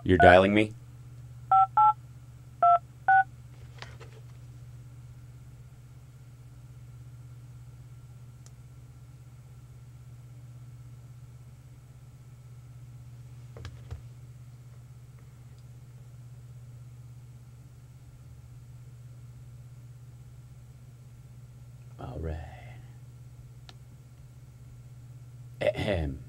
You're dialing me? All right. Ahem.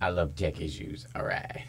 I love tech issues. All right.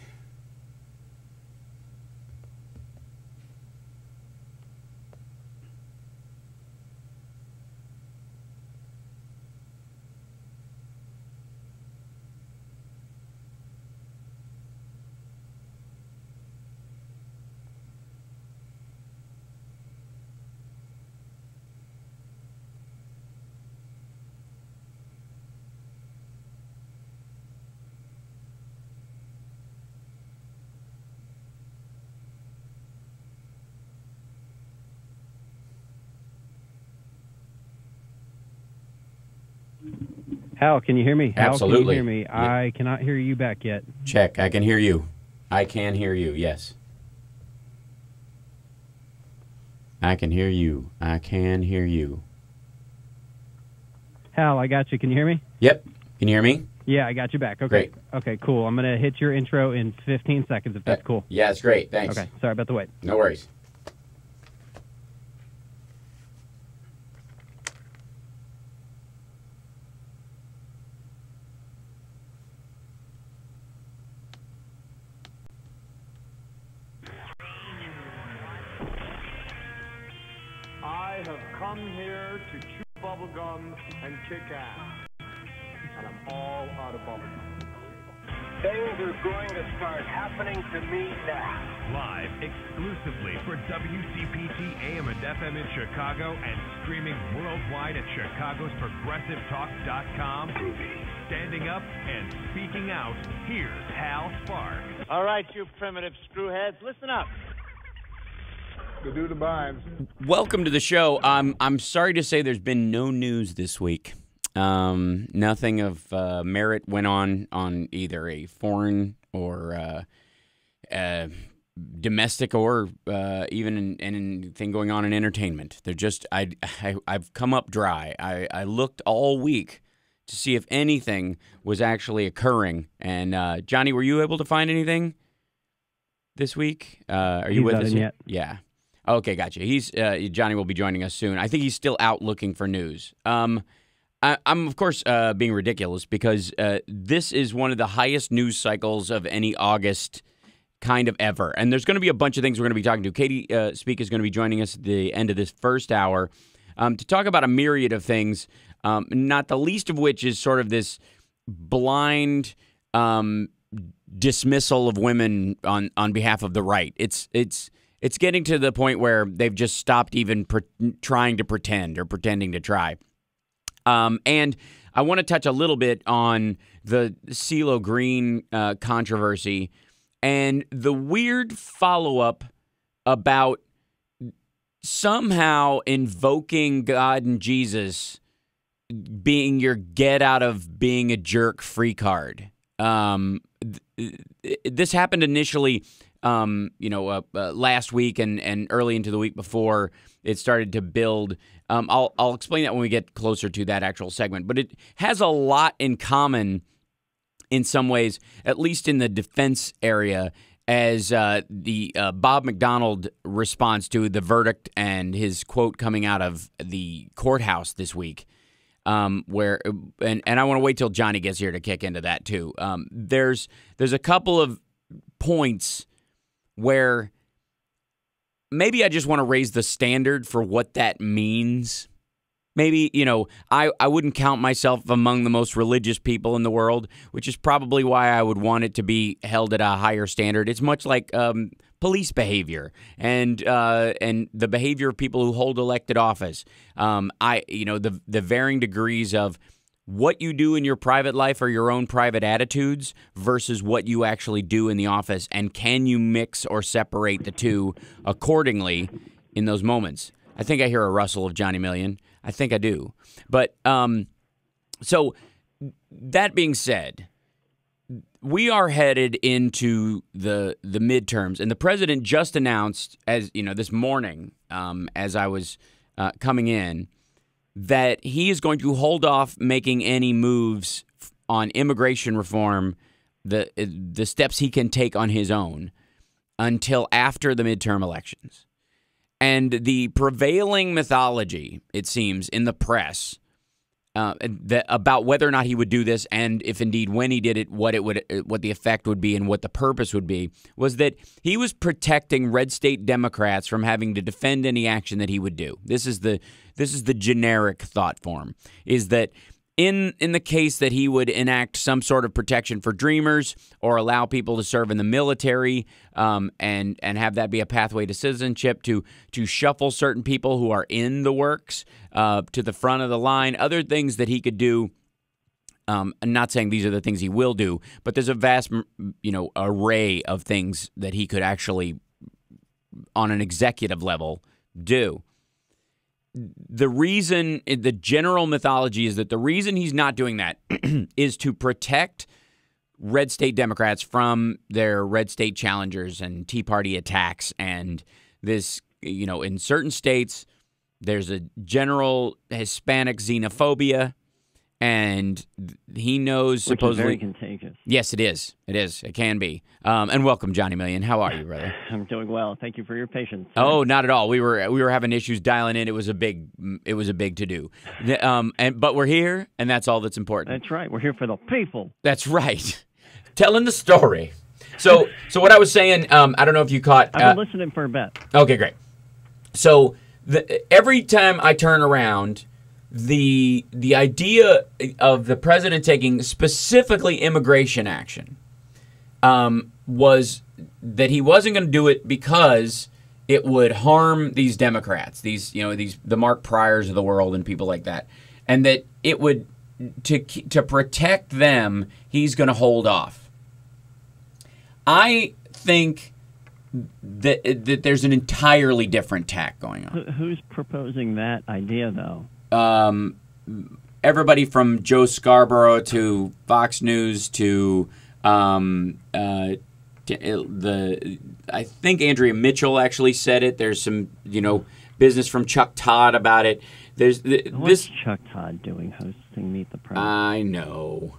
Hal, can you hear me? Hal, Absolutely. Can you hear me? Yeah. I cannot hear you back yet. Check. I can hear you. I can hear you. Yes. I can hear you. I can hear you. Hal, I got you. Can you hear me? Yep. Can you hear me? Yeah, I got you back. Okay. Great. Okay, cool. I'm going to hit your intro in 15 seconds if that's cool. Yeah, it's great. Thanks. Okay. Sorry about the wait. No worries. I have come here to chew bubblegum and kick ass. And I'm all out of bubblegum. Things are going to start happening to me now. Live exclusively for WCPT AM and FM in Chicago and streaming worldwide at chicagosprogressivetalk.com. Standing up and speaking out, here's Hal Sparks. All right, you primitive screwheads, listen up. To do the vibes. Welcome to the show. I'm sorry to say there's been no news this week. Nothing of merit went on either a foreign or domestic or even anything going on in entertainment. They're just I've come up dry. I looked all week to see if anything was actually occurring. And Johnny, were you able to find anything this week? Are you with us yet? Yeah. Okay, gotcha. He's Johnny will be joining us soon. I think he's still out looking for news. I'm of course being ridiculous because this is one of the highest news cycles of any August kind of ever. And there's going to be a bunch of things we're going to be talking to. Katie Speak is going to be joining us at the end of this first hour to talk about a myriad of things, not the least of which is sort of this blind dismissal of women on behalf of the right. It's getting to the point where they've just stopped even trying to pretend or pretending to try. And I want to touch a little bit on the CeeLo Green controversy and the weird follow-up about somehow invoking God and Jesus being your get out of being a jerk free card. This happened initially last week and early into the week before it started to build. I'll explain that when we get closer to that actual segment. But it has a lot in common in some ways, at least in the defense area, as the Bob McDonald response to the verdict and his quote coming out of the courthouse this week. Where and I want to wait till Johnny gets here to kick into that too. There's a couple of points where maybe I just want to raise the standard for what that means. Maybe, I wouldn't count myself among the most religious people in the world, which is probably why I would want it to be held at a higher standard. It's much like police behavior and the behavior of people who hold elected office. The varying degrees of what you do in your private life or your own private attitudes versus what you actually do in the office, and can you mix or separate the two accordingly in those moments? I think I hear a rustle of Johnny Million. I think I do. But so that being said, we are headed into the midterms, and the president just announced, as you know, this morning, as I was coming in, that he is going to hold off making any moves on immigration reform, the steps he can take on his own, until after the midterm elections. And the prevailing mythology, it seems, in the press about whether or not he would do this, and if indeed when he did it, what the effect would be and what the purpose would be, was that he was protecting red state Democrats from having to defend any action that he would do. This is the generic thought form, is that in the case that he would enact some sort of protection for Dreamers or allow people to serve in the military and have that be a pathway to citizenship, to shuffle certain people who are in the works to the front of the line, other things that he could do. I'm not saying these are the things he will do, but there's a vast, array of things that he could actually, on an executive level, do. The general mythology is that the reason he's not doing that is to protect red state Democrats from their red state challengers and Tea Party attacks. And this, in certain states, there's a general Hispanic xenophobia, and he knows supposedly. Which is very contagious. Yes, it is. It is. It can be. And welcome, Johnny Million. How are you, brother? I'm doing well. Thank you for your patience. Oh, not at all. We were having issues dialing in. It was a big to do. But we're here, and that's all that's important. That's right. We're here for the people. That's right. Telling the story. So what I was saying, I don't know if you caught. I've been listening for a bit. Okay, great. So every time I turn around, the idea of the president taking specifically immigration action was that he wasn't going to do it because it would harm these Democrats, the Mark Pryors of the world and people like that, and that it would to protect them, he's going to hold off. I think that there's an entirely different tack going on. Who's proposing that idea, though? Everybody from Joe Scarborough to Fox News to I think Andrea Mitchell actually said it. There's some business from Chuck Todd about it. What's Chuck Todd doing hosting Meet the President? I know.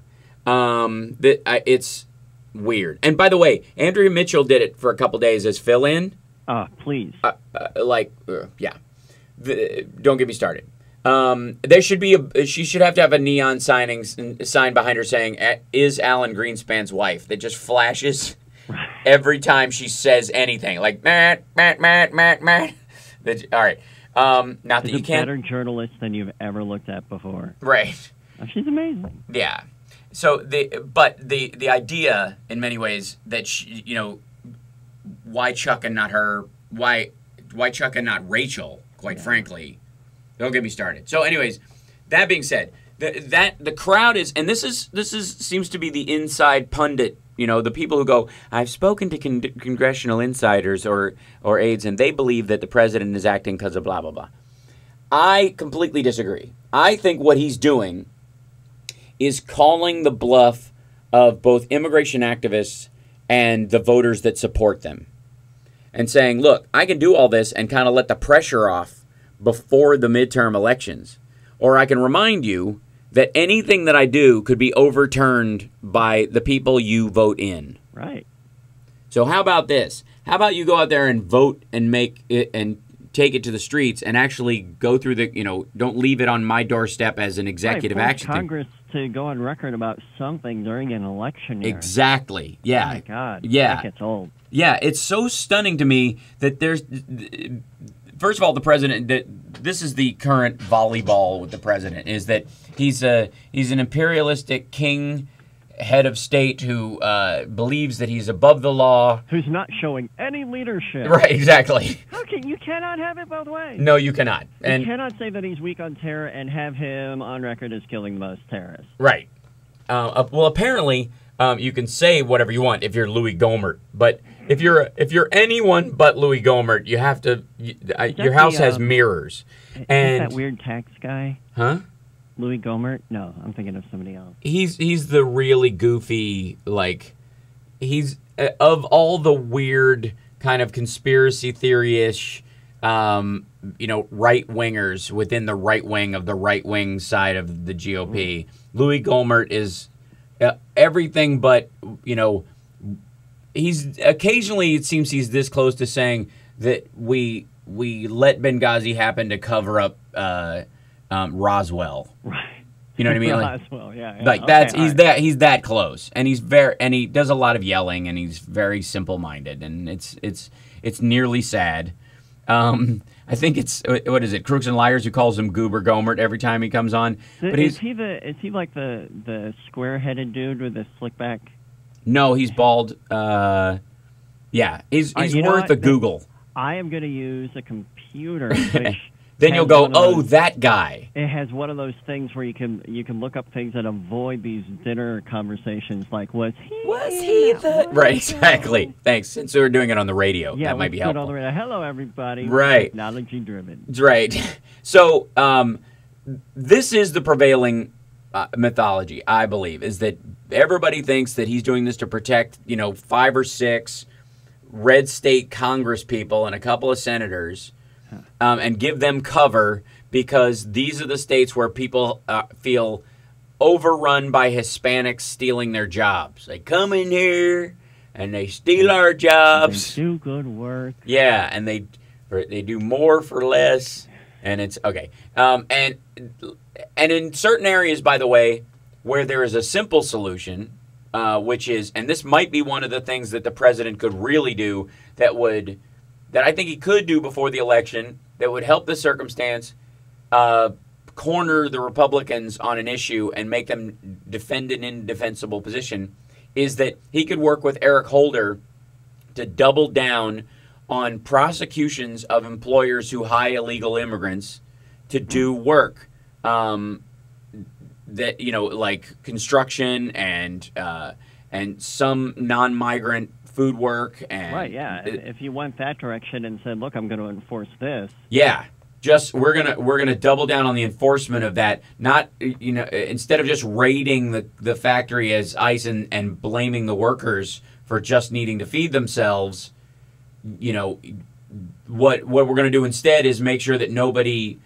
It's weird. And by the way, Andrea Mitchell did it for a couple days as fill-in. Please. Yeah. Don't get me started. There should be she should have to have a neon sign behind her saying, "Is Alan Greenspan's wife?" That just flashes every time she says anything, like Matt. All right. Not that She's you a can't. Better journalist than you've ever looked at before. Right. Oh, she's amazing. Yeah. So the idea in many ways that why Chuck and not her? Why Chuck and not Rachel? Quite frankly. Don't get me started. So, anyways, that being said, the crowd is, and this seems to be the inside pundit. The people who go, I've spoken to congressional insiders or aides, and they believe that the president is acting because of blah blah blah. I completely disagree. I think what he's doing is calling the bluff of both immigration activists and the voters that support them, and saying, look, I can do all this and kind of let the pressure off before the midterm elections. Or I can remind you that anything that I do could be overturned by the people you vote in. Right. So how about this? How about you go out there and vote and make it and take it to the streets and actually go through don't leave it on my doorstep as an executive action. Congress to go on record about something during an election year. Exactly. Yeah. Oh my God. Yeah. That gets old. Yeah. It's so stunning to me that there's. First of all, the president. This is the current volleyball with the president. Is that he's an imperialistic king, head of state who believes that he's above the law. Who's not showing any leadership. Right, exactly. Okay, you cannot have it both ways. No, you cannot. You cannot say that he's weak on terror and have him on record as killing the most terrorists. Right. Well, apparently, you can say whatever you want if you're Louis Gohmert, but if you're anyone but Louis Gohmert, you have to. Your house has mirrors. And that weird tax guy? Huh? Louis Gohmert? No, I'm thinking of somebody else. He's the really goofy, like, he's of all the weird kind of conspiracy theory-ish, right wingers within the right wing of the right wing side of the GOP. Louis Gohmert is everything but, he's occasionally, it seems he's this close to saying that we let Benghazi happen to cover up Roswell. Right. You know what I mean? Roswell, yeah. Like that's he's that close, and he does a lot of yelling, and he's very simple-minded, and it's nearly sad. I think it's what is it? Crooks and Liars who calls him Goober Gohmert every time he comes on. But is he like the square-headed dude with the slick back? No, he's bald. Yeah, he's worth a Google. I am going to use a computer. Which then you'll go, that guy. It has one of those things where you can look up things and avoid these dinner conversations like, was he the... Right, exactly. Thanks. Since we're doing it on the radio, that might be helpful. On the radio. Hello, everybody. Right. Technology-driven. Right. So this is the prevailing mythology, I believe, is that everybody thinks that he's doing this to protect, 5 or 6 red state Congress people and a couple of senators, and give them cover because these are the states where people feel overrun by Hispanics stealing their jobs. They come in here and they steal our jobs. They do good work. Yeah, and they do more for less, and it's okay. And in certain areas, by the way, where there is a simple solution, which is, and this might be one of the things that the president could really do that I think he could do before the election that would help the circumstance, corner the Republicans on an issue and make them defend an indefensible position, is that he could work with Eric Holder to double down on prosecutions of employers who hire illegal immigrants to do work. That like construction and some non-migrant food work and right, yeah. If you went that direction and said, "Look, I'm going to enforce this," yeah, we're gonna double down on the enforcement of that. Not instead of just raiding the factory as ICE and blaming the workers for just needing to feed themselves. What we're going to do instead is make sure that nobody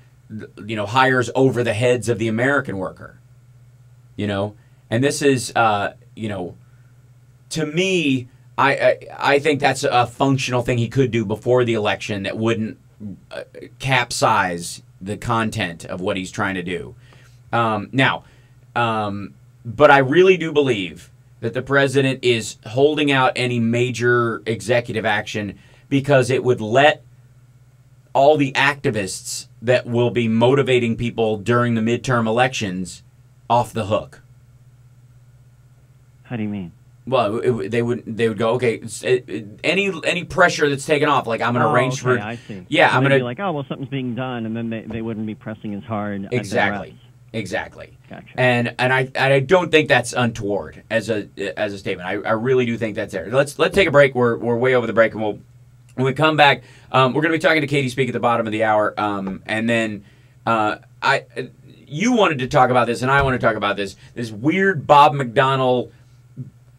hires over the heads of the American worker. And this is, to me, I think that's a functional thing he could do before the election that wouldn't capsize the content of what he's trying to do. But I really do believe that the president is holding out any major executive action because it would let all the activists that will be motivating people during the midterm elections off the hook. How do you mean? Well, they would go, okay, any pressure that's taken off, like I'm going to arrange for. I see. Yeah, so I'm going to be like, something's being done, and then they wouldn't be pressing as hard. Exactly. Gotcha. And I don't think that's untoward as a statement. I really do think that's there. Let's take a break. We're way over the break, and when we come back, we're going to be talking to Katie Speak at the bottom of the hour, and then you wanted to talk about this, and I want to talk about this weird Bob McDonnell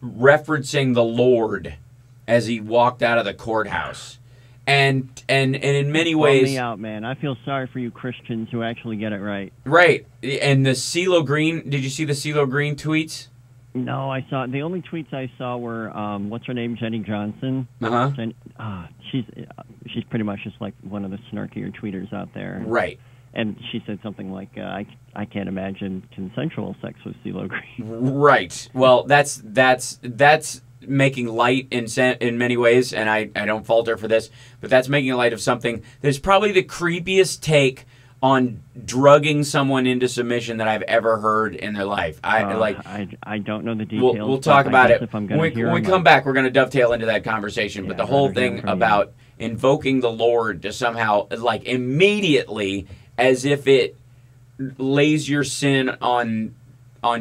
referencing the Lord as he walked out of the courthouse, and in many ways, me out, man. I feel sorry for you Christians who actually get it right. Right, and the CeeLo Green. Did you see the CeeLo Green tweets? No, I saw the only tweets I saw were what's her name, Jenny Johnson. She's pretty much just like one of the snarkier tweeters out there. Right. And she said something like, "I can't imagine consensual sex with CeeLo Green." Right. Well, that's making light in many ways, and I don't fault her for this, but that's making light of something that's probably the creepiest take on drugging someone into submission that I've ever heard in their life. I don't know the details. We'll talk about it. If I'm When we come back, we're going to dovetail into that conversation. Yeah, but the whole I'd rather hear thing from you. about invoking the Lord to somehow, like, immediately, as if it lays your sin on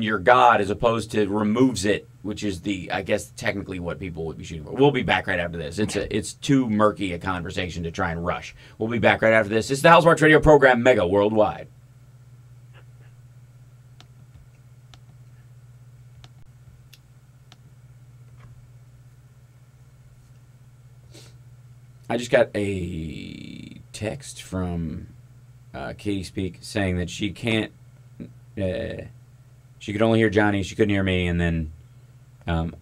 your God as opposed to removes it, which is I guess technically what people would be shooting for. We'll be back right after this. It's too murky a conversation to try and rush. We'll be back right after this. It's the Housemarks Radio program, Mega Worldwide. I just got a text from Katie Speak saying that she can't. She could only hear Johnny. She couldn't hear me, and then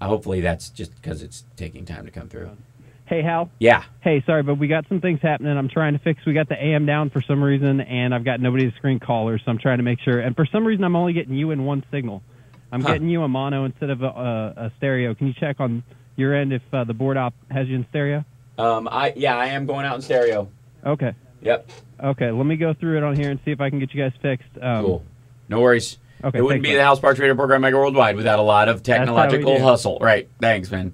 hopefully that's just because it's taking time to come through. Hey, Hal. Yeah. Hey, sorry, but we got some things happening. I'm trying to fix. We got the AM down for some reason, and I've got nobody to screen callers, so I'm trying to make sure. And for some reason, I'm only getting you in one signal. I'm getting you a mono instead of a stereo. Can you check on your end if the board op has you in stereo? I am going out in stereo. Okay. Yep. Okay, let me go through it on here and see if I can get you guys fixed. Cool. No worries. Okay, it wouldn't thanks, be the Housemarks Radio program Mega Worldwide without a lot of technological hustle. Right. Thanks, man.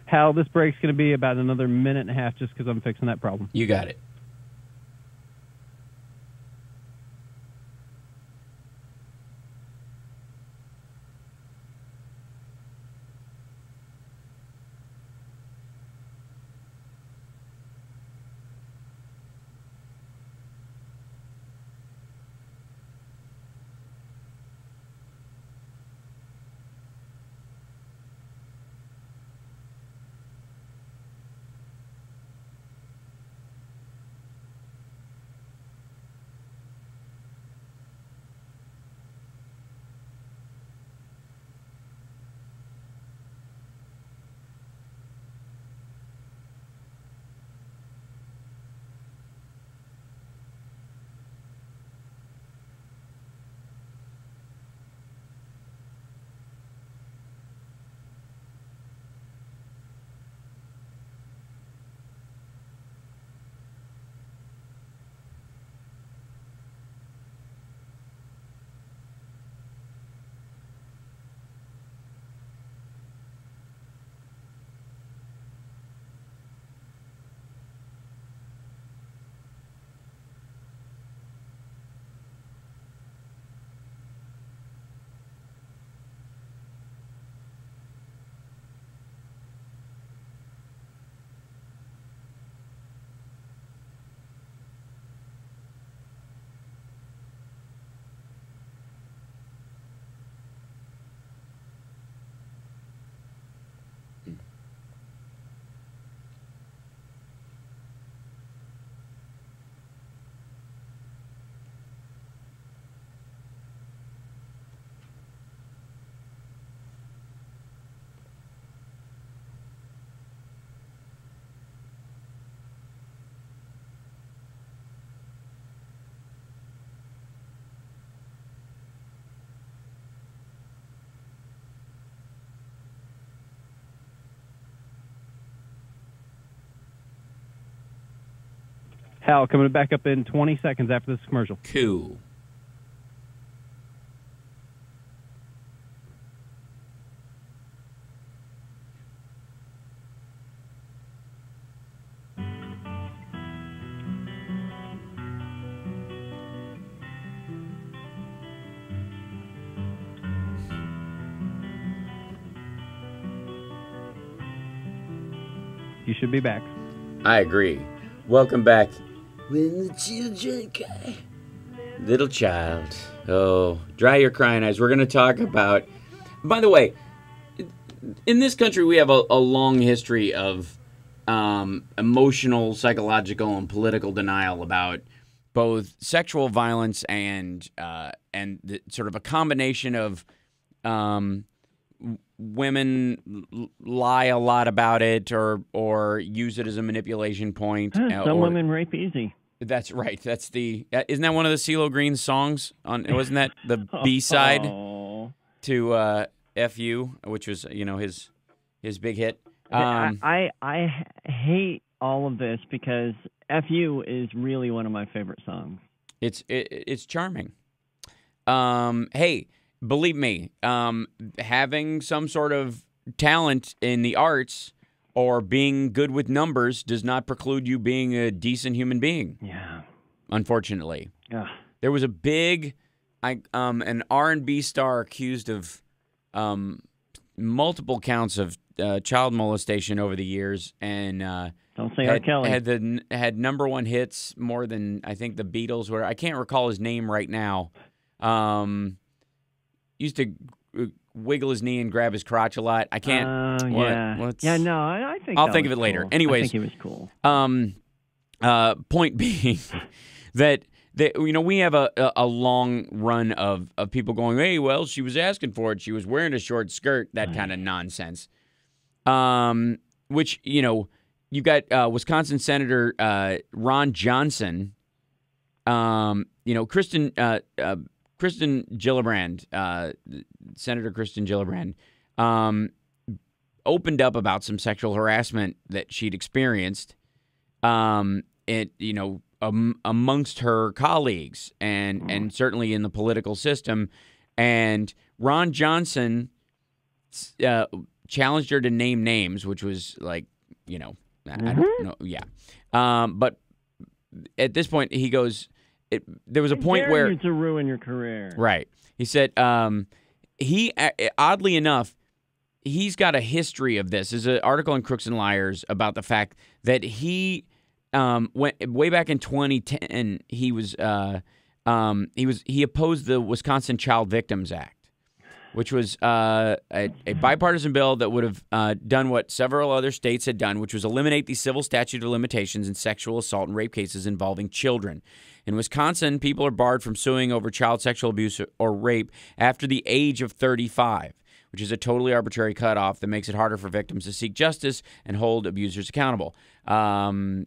Hal, this break's going to be about another minute and a half just because I'm fixing that problem. You got it. Hal, coming back up in 20 seconds after this commercial. Cool. You should be back. I agree. Welcome back. When the children cry. Little child. Oh, dry your crying eyes. We're going to talk about... By the way, in this country, we have a long history of emotional, psychological, and political denial about both sexual violence and sort of a combination of women lie a lot about it or use it as a manipulation point. Some women rape easy. That's right. That's isn't that one of the CeeLo Green's songs? Wasn't that the B-side to "F.U.," which was his big hit? I hate all of this because "F.U." is really one of my favorite songs. It's charming. Hey, believe me, having some sort of talent in the arts or being good with numbers does not preclude you being a decent human being. Yeah. Unfortunately. Ugh. There was a big an R&B star accused of multiple counts of child molestation over the years, and don't say R. Kelly. Had number one hits more than I think the Beatles were. I can't recall his name right now. Used to wiggle his knee and grab his crotch a lot. I can't. I think I'll think of it later. Cool. Anyways, I think he was cool. Point being that we have a long run of people going, hey, well, she was asking for it. She was wearing a short skirt. That kind of nonsense. Which you got Wisconsin Senator Ron Johnson. Kristen Gillibrand, Senator Kristen Gillibrand, opened up about some sexual harassment that she'd experienced, amongst her colleagues and certainly in the political system. And Ron Johnson challenged her to name names, which was like, I don't know, yeah. But at this point, he goes. There was a point where you to ruin your career. Right. He said he oddly enough, he's got a history of this. There's an article in Crooks and Liars about the fact that he went way back in 2010. He opposed the Wisconsin Child Victims Act, which was a bipartisan bill that would have done what several other states had done, which was eliminate the civil statute of limitations in sexual assault and rape cases involving children. In Wisconsin, people are barred from suing over child sexual abuse or rape after the age of 35, which is a totally arbitrary cutoff that makes it harder for victims to seek justice and hold abusers accountable. So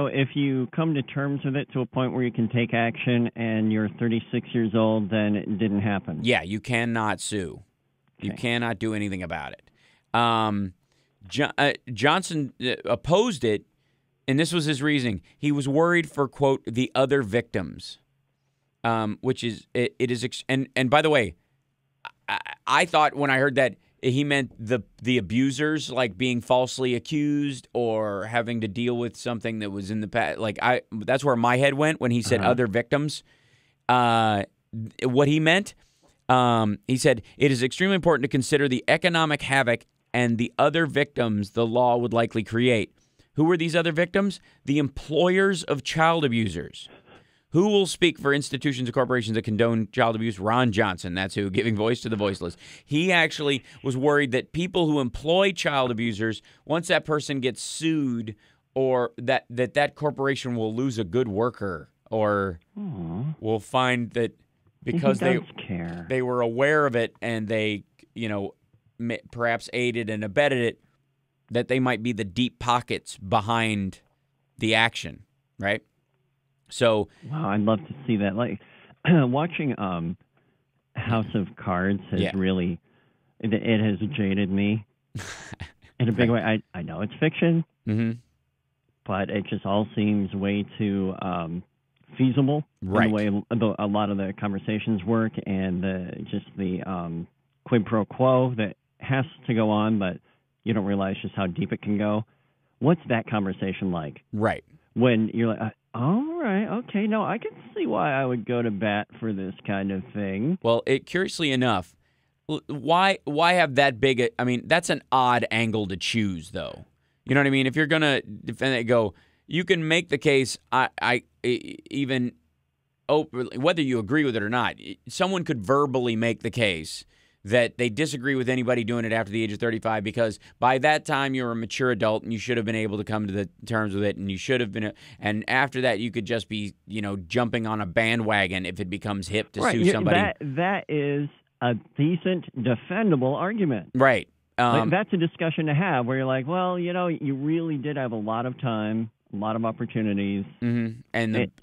if you come to terms with it to a point where you can take action and you're 36 years old, then it didn't happen. Yeah, you cannot sue. Okay. You cannot do anything about it. Johnson opposed it. And this was his reasoning. He was worried for, quote, the other victims, which is, it is, and by the way, I thought when I heard that he meant the abusers, like being falsely accused or having to deal with something that was in the past. That's where my head went when he said other victims. What he meant, he said, it is extremely important to consider the economic havoc and the other victims the law would likely create. Who were these other victims? The employers of child abusers. Who will speak for institutions and corporations that condone child abuse? Ron Johnson, that's who, giving voice to the voiceless. He actually was worried that people who employ child abusers, once that person gets sued, or that corporation will lose a good worker, or will find that because they were aware of it and they, perhaps aided and abetted it, that they might be the deep pockets behind the action, right? So, wow, I'd love to see that. Like watching House of Cards has really it has jaded me in a big way. I know it's fiction, but it just all seems way too feasible in the way a lot of the conversations work, and the quid pro quo that has to go on, but you don't realize just how deep it can go. What's that conversation like? Right. When you're like, all right, okay, no, I can see why I would go to bat for this kind of thing. Well, curiously enough, why have that big? I mean, that's an odd angle to choose, though. You know what I mean? If you're going to defend it, go, you can make the case, even whether you agree with it or not, someone could verbally make the case that they disagree with anybody doing it after the age of 35 because by that time you're a mature adult and you should have been able to come to the terms with it, and you should have been. And after that, you could just be, jumping on a bandwagon if it becomes hip to sue somebody. That is a decent, defendable argument. Right. That's a discussion to have where you're like, well, you really did have a lot of time, a lot of opportunities, and the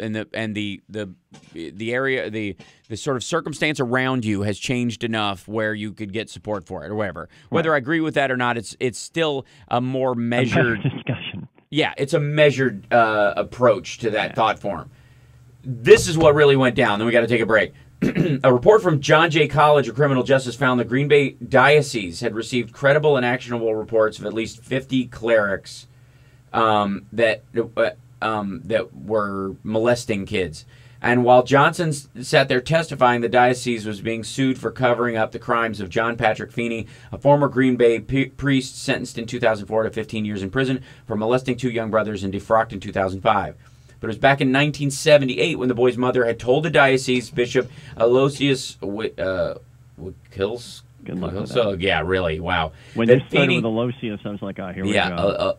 area, the sort of circumstance around you has changed enough where you could get support for it or whatever. Whether I agree with that or not, it's still a more measured discussion. Yeah, it's a measured approach to that thought form. This is what really went down. Then we got to take a break. A report from John Jay College of Criminal Justice found the Green Bay Diocese had received credible and actionable reports of at least 50 clerics that were molesting kids. And while Johnson sat there testifying, the diocese was being sued for covering up the crimes of John Patrick Famy, a former Green Bay priest sentenced in 2004 to 15 years in prison for molesting 2 young brothers and defrocked in 2005. But it was back in 1978 when the boy's mother had told the diocese bishop Aloysius yeah, really, wow. When you started with Aloysius, I was like, here we go.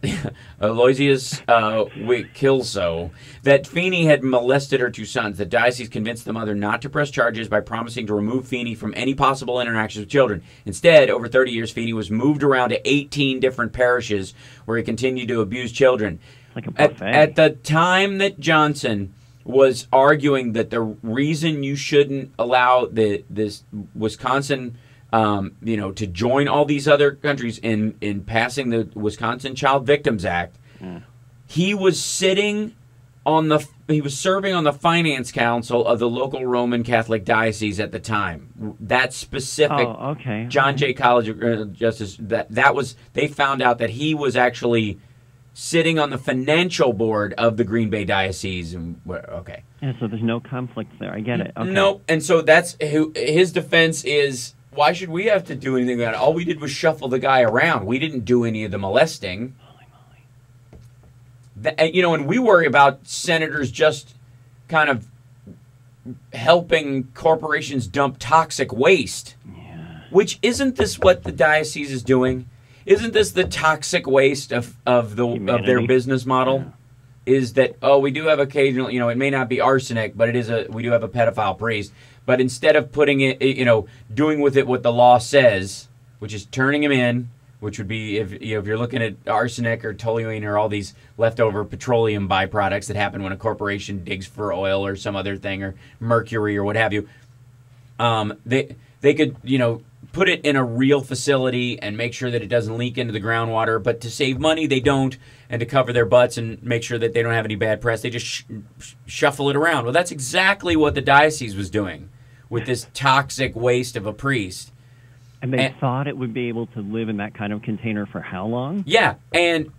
Aloysius Wikilso, that Feeney had molested her 2 sons. The diocese convinced the mother not to press charges by promising to remove Feeney from any possible interactions with children. Instead, over 30 years, Feeney was moved around to 18 different parishes where he continued to abuse children. Like a buffet. At the time that Johnson was arguing that the reason you shouldn't allow this Wisconsin to join all these other countries in passing the Wisconsin Child Victims Act, he was serving on the finance council of the local Roman Catholic diocese at the time. That specific John Jay College of Justice, that was, they found out that he was actually sitting on the financial board of the Green Bay Diocese. Yeah, so there's no conflict there. I get it. Okay. No, and so that's his defense is, why should we have to do anything about it? All we did was shuffle the guy around. We didn't do any of the molesting. Holy moly. And we worry about senators just kind of helping corporations dump toxic waste. Yeah. Which, isn't this what the diocese is doing? Isn't this the toxic waste of their business model? Yeah. Is that, we do have occasional, it may not be arsenic, but we do have a pedophile priest. But instead of putting it, doing with it what the law says, which is turning him in, which would be if you're looking at arsenic or toluene or all these leftover petroleum byproducts that happen when a corporation digs for oil or some other thing, or mercury or what have you, they could, put it in a real facility and make sure that it doesn't leak into the groundwater. But to save money, they don't, and to cover their butts and make sure that they don't have any bad press, they just shuffle it around. Well, that's exactly what the diocese was doing with this toxic waste of a priest. And they thought it would be able to live in that kind of container for how long? Yeah, and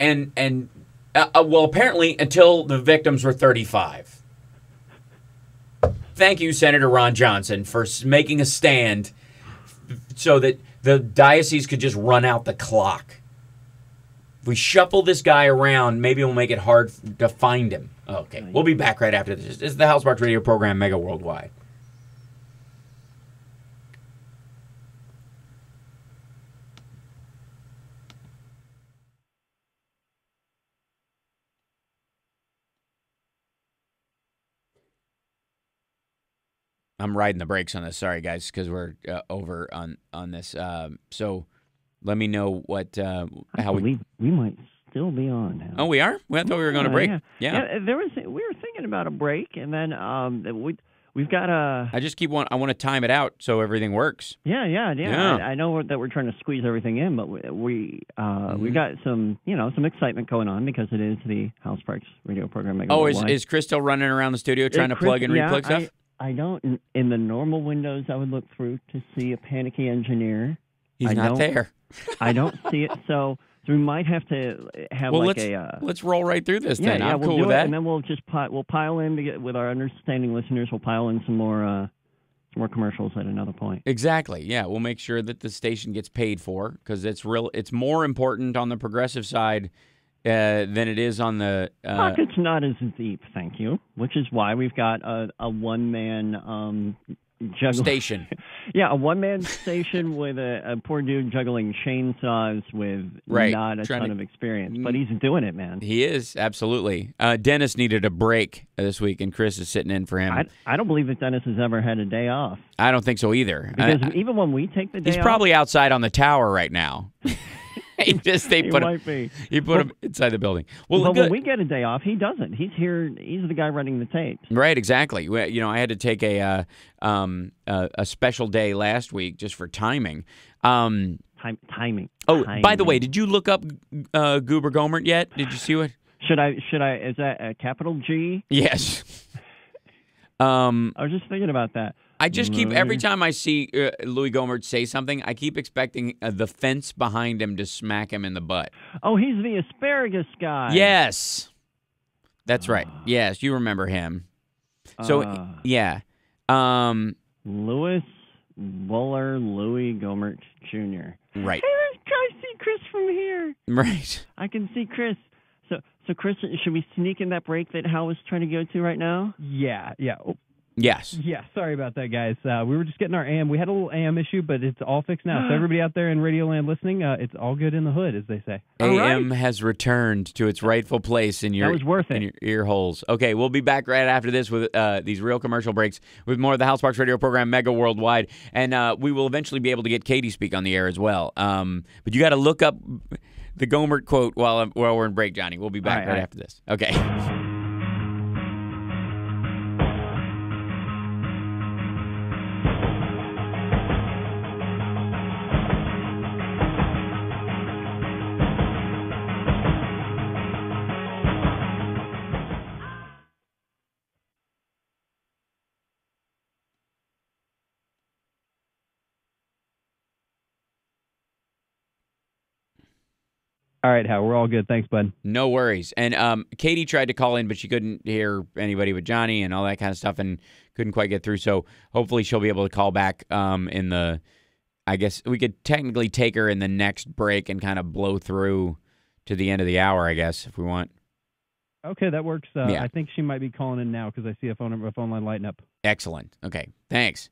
well, apparently until the victims were 35. Thank you, Senator Ron Johnson, for making a stand so that the diocese could just run out the clock. If we shuffle this guy around, maybe we'll make it hard to find him. Okay, we'll be back right after this. This is the House Sparks Radio program, Mega Worldwide. I'm riding the brakes on this. Sorry, guys, because we're over on this. So let me know what how we might still be on now. Oh, we are? I thought we were going to break. Yeah. We were thinking about a break, and then we've got a. I want to time it out so everything works. Yeah. I know that we're trying to squeeze everything in, but we got some some excitement going on because it is the House Sparks Radio program. Is Chris still running around the studio trying to plug and replug stuff? I don't. In the normal windows, I would look through to see a panicky engineer. He's not there. I don't see it, so we might have to have let's roll right through this then. I'm we'll cool with that. And then we'll just pile in with our understanding listeners. We'll pile in some more commercials at another point. Exactly. Yeah, we'll make sure that the station gets paid for because it's more important on the progressive side than it is on the Pocket's not as deep, thank you. Which is why we've got a one-man juggling station. Yeah, a one-man station with a poor dude juggling chainsaws with not a ton of experience. But he's doing it, man. He is, absolutely. Dennis needed a break this week, and Chris is sitting in for him. I don't believe that Dennis has ever had a day off. I don't think so either. Because even when we take the day off... He's probably outside on the tower right now. He put him inside the building. Well, when we get a day off, he doesn't. He's here. He's the guy running the tapes. Right, exactly. I had to take a special day last week just for timing. Timing. Oh, by the way, did you look up Goober Gomert yet? Did you see what? Should I? Is that a capital G? Yes. I was just thinking about that. I just keep, every time I see Louis Gohmert say something, I keep expecting the fence behind him to smack him in the butt. Oh, he's the asparagus guy. Yes. That's right. Yes, you remember him. So, yeah. Louis Gohmert Jr. Right. Hey, I see Chris from here. Right. I can see Chris. So Chris, should we sneak in that break that Hal was trying to go to right now? Yeah. Oh. Yes. Yeah, sorry about that, guys. We were just getting our AM. We had a little AM issue, but it's all fixed now. So everybody out there in Radioland listening, it's all good in the hood, as they say. AM has returned to its rightful place in your, that was worth it. In your ear holes. Okay, we'll be back right after this with these real commercial breaks with more of the Hal Sparks Radio program, Mega Worldwide. And we will eventually be able to get Katie speak on the air as well. But you got to look up the Gohmert quote while we're in break, Johnny. We'll be back right after this. Okay. All right, Hal, we're all good. Thanks, bud. No worries. And Katie tried to call in, but she couldn't hear anybody but Johnny and all that kind of stuff and couldn't quite get through. So hopefully she'll be able to call back I guess we could technically take her in the next break and kind of blow through to the end of the hour, I guess, if we want. Okay, that works. I think she might be calling in now because I see a phone line lighting up. Excellent. Okay, thanks.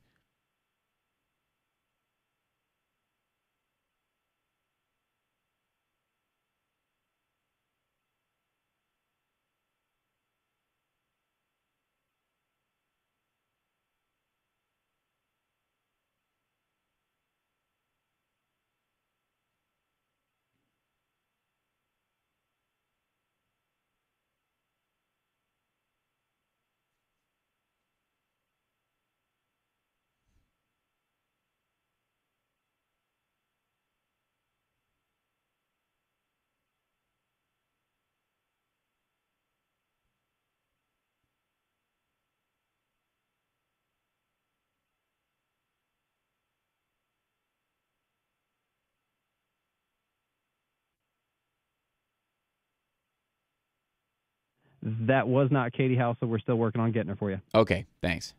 That was not Katie House, so we're still working on getting her for you. Okay, thanks.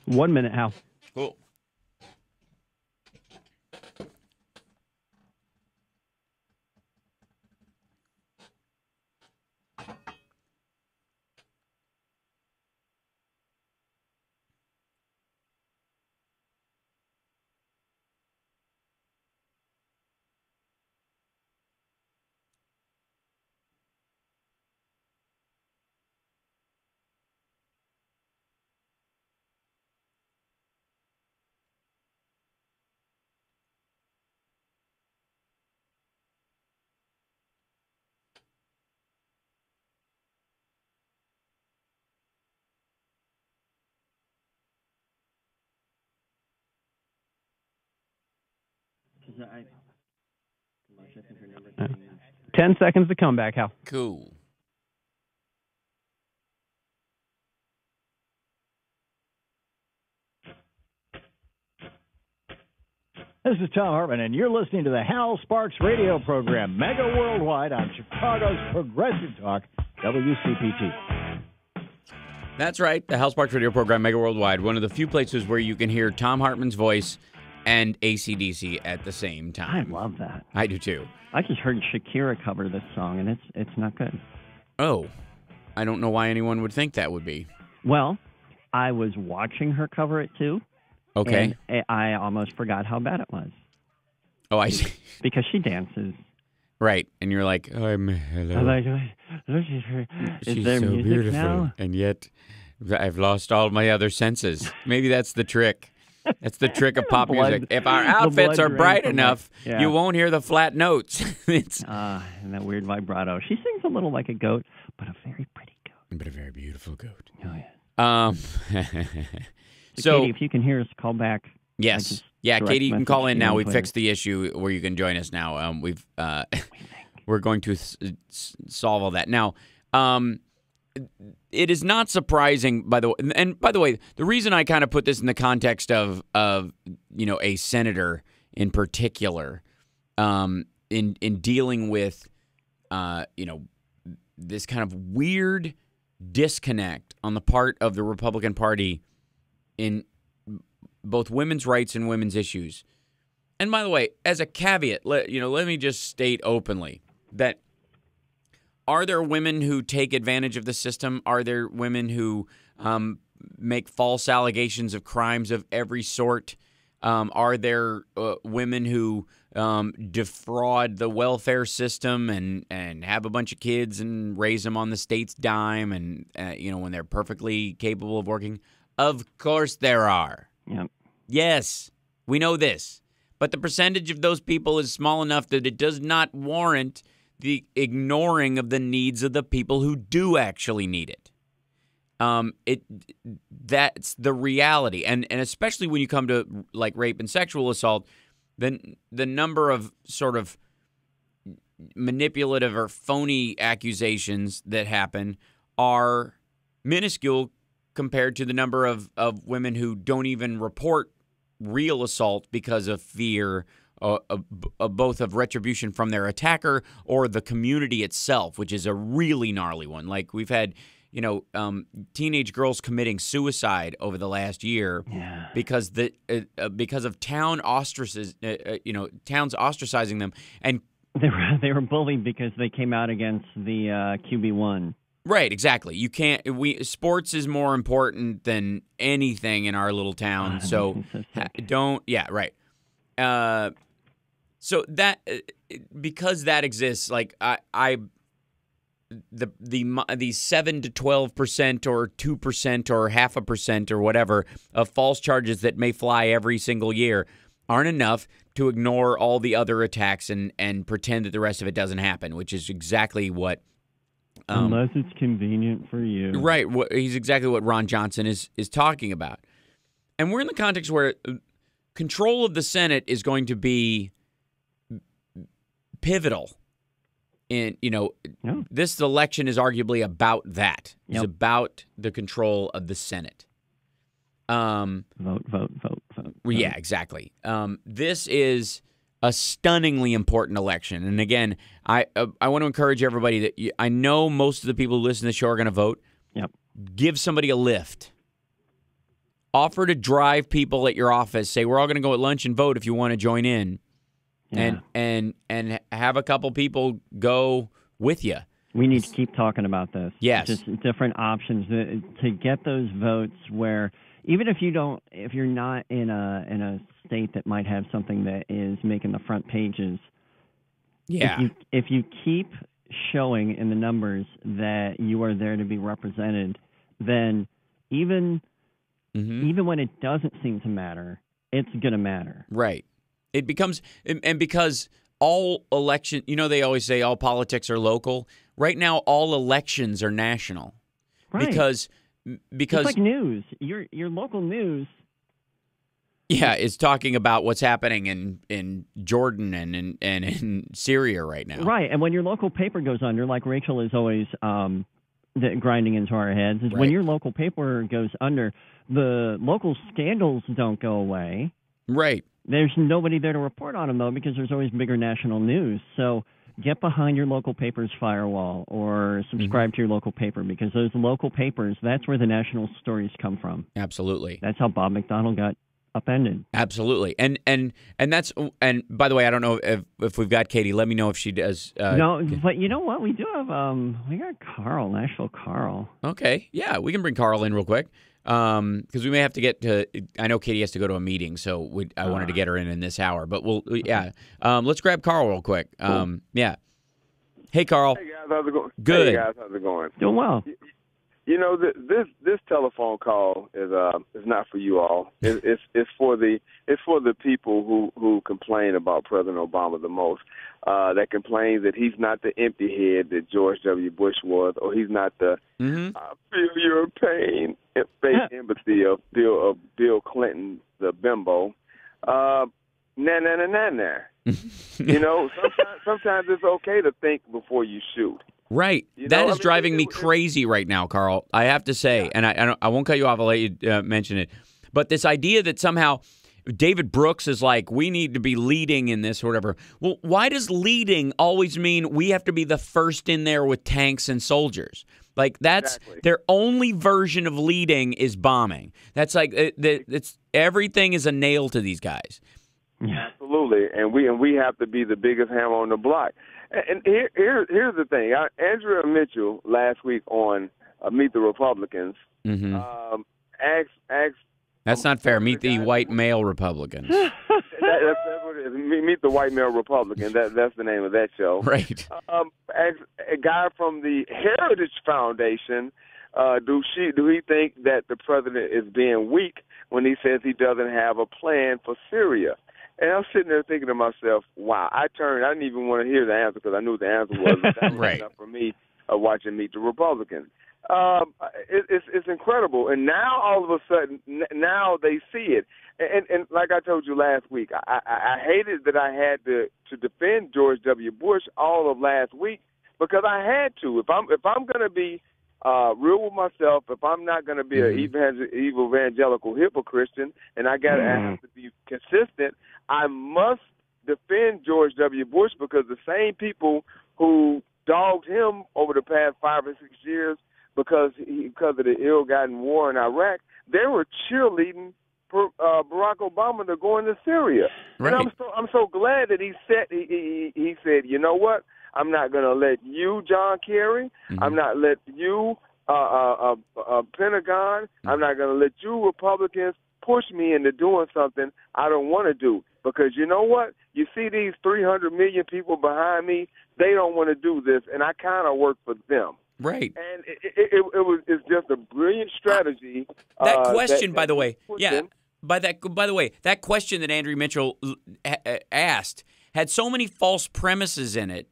One minute, Hal. Cool. 10 seconds to come back, Hal. Cool. This is Tom Hartman, and you're listening to the Hal Sparks radio program, Mega Worldwide on Chicago's Progressive Talk, WCPT. That's right, the Hal Sparks radio program, Mega Worldwide, one of the few places where you can hear Tom Hartman's voice and AC/DC at the same time. I love that. I do too. I just heard Shakira cover this song, and it's not good. Oh, I don't know why anyone would think that would be. Well, I was watching her cover it too. Okay. And I almost forgot how bad it was. Oh, I see. Because she dances. Right, and you're like, hello. I'm like, look at her. Is there so music beautiful, now? and yet I've lost all my other senses. Maybe that's the trick. That's the trick of pop music. If our outfits are bright enough, you won't hear the flat notes. And that weird vibrato. She sings a little like a goat, but a very pretty goat. But a very beautiful goat. Oh, yeah. So, Katie, if you can hear us, call back. Yes. Yeah, Katie, you can call in now. We fixed the issue where you can join us now. We're going to solve all that. Now, it is not surprising, by the way, and by the way, the reason I kind of put this in the context of a senator in particular, in dealing with this kind of weird disconnect on the part of the Republican Party in both women's rights and women's issues. And by the way, as a caveat, let me just state openly that are there women who take advantage of the system? Are there women who make false allegations of crimes of every sort? Are there women who defraud the welfare system and have a bunch of kids and raise them on the state's dime and when they're perfectly capable of working? Of course there are. Yep. Yes, we know this. But the percentage of those people is small enough that it does not warrant the ignoring of the needs of the people who do actually need it. That's the reality. And especially when you come to like rape and sexual assault, then the number of sort of manipulative or phony accusations that happen are minuscule compared to the number of women who don't even report real assault because of fear, both of retribution from their attacker or the community itself, which is a really gnarly one. Like we've had, teenage girls committing suicide over the last year because of towns ostracizing them, and they were bullied because they came out against the QB1. Right, exactly. You can't. Sports is more important than anything in our little town. So don't. Yeah, right. So that because that exists, like the 7 to 12% or 2% or 0.5% or whatever of false charges that may fly every single year aren't enough to ignore all the other attacks and pretend that the rest of it doesn't happen, which is exactly what. Unless it's convenient for you. Right. He's exactly what Ron Johnson is talking about. And we're in the context where control of the Senate is going to be pivotal. This election is arguably about that. It's about the control of the Senate. Vote. Yeah, exactly. This is a stunningly important election. And again, I want to encourage everybody that I know most of the people who listen to the show are going to vote. Yep. Give somebody a lift. Offer to drive people at your office. Say, we're all going to go at lunch and vote if you want to join in. Yeah. And have a couple people go with you. We need to keep talking about this. Yes. Just different options to get those votes where even if you're not in a state that might have something that is making the front pages. Yeah. If you keep showing in the numbers that you are there to be represented, then even when it doesn't seem to matter, it's going to matter. Right. It becomes, and because all election, they always say all politics are local. Right now, all elections are national. Right. Because it's like news. Your local news is talking about what's happening in Jordan and in Syria right now. Right, and when your local paper goes under, like Rachel is always grinding into our heads, is when your local paper goes under, the local scandals don't go away. Right. There's nobody there to report on them, though, because there's always bigger national news. So get behind your local paper's firewall or subscribe to your local paper, because those local papers, that's where the national stories come from. Absolutely. That's how Bob McDonnell got upended. Absolutely. And that's, and by the way, I don't know if we've got Katie. Let me know if she does. No, but you know what? We do have, we got Carl, Nashville Carl. Okay. Yeah, we can bring Carl in real quick. Because we may have to get to. I know Katie has to go to a meeting, so I wanted to get her in this hour. But let's grab Carl real quick. Cool. Yeah. Hey, Carl. Hey guys, how's it going? Good. Hey guys, how's it going? Doing well. You know, this telephone call is not for you all. It's for the people who complain about President Obama the most. That complain that he's not the empty head that George W. Bush was, or he's not the feel your pain, face empathy of Bill Clinton, the bimbo. Nah. You know, sometimes it's okay to think before you shoot. Right. That is driving me crazy right now, Carl. I have to say, and I won't cut you off. I'll let you mention it. But this idea that somehow David Brooks is like, we need to be leading in this or whatever. Well, why does leading always mean we have to be the first in there with tanks and soldiers? Like, that's their only version of leading is bombing. That's like, it's everything is a nail to these guys. Absolutely. And we have to be the biggest hammer on the block. And here's the thing. Andrea Mitchell last week on Meet the Republicans asked. That's not fair. Meet the white male Republicans. That's what it is. Meet the white male Republican. That's the name of that show. Right. Asked a guy from the Heritage Foundation, do he think that the president is being weak when he says he doesn't have a plan for Syria? And I'm sitting there thinking to myself, wow, I didn't even want to hear the answer because I knew the answer was that was enough for me watching Meet the Republicans. It's incredible. And now all of a sudden, now they see it. And like I told you last week, I hated that I had to defend George W. Bush all of last week because I had to. If I'm going to be real with myself, if I'm not going to be an evangelical Christian, and I have to be consistent, I must defend George W. Bush because the same people who dogged him over the past 5 or 6 years because of the ill-gotten war in Iraq, they were cheerleading Barack Obama to go into Syria. Right. And I'm so glad that he said, you know what? I'm not going to let you, John Kerry. I'm not let you, Pentagon. I'm not going to let you Republicans push me into doing something I don't want to do. Because you know what? You see these 300 million people behind me, they don't want to do this, and I kind of work for them. Right. And it's just a brilliant strategy. That question, by the way, by the way, that question that Andrea Mitchell asked had so many false premises in it.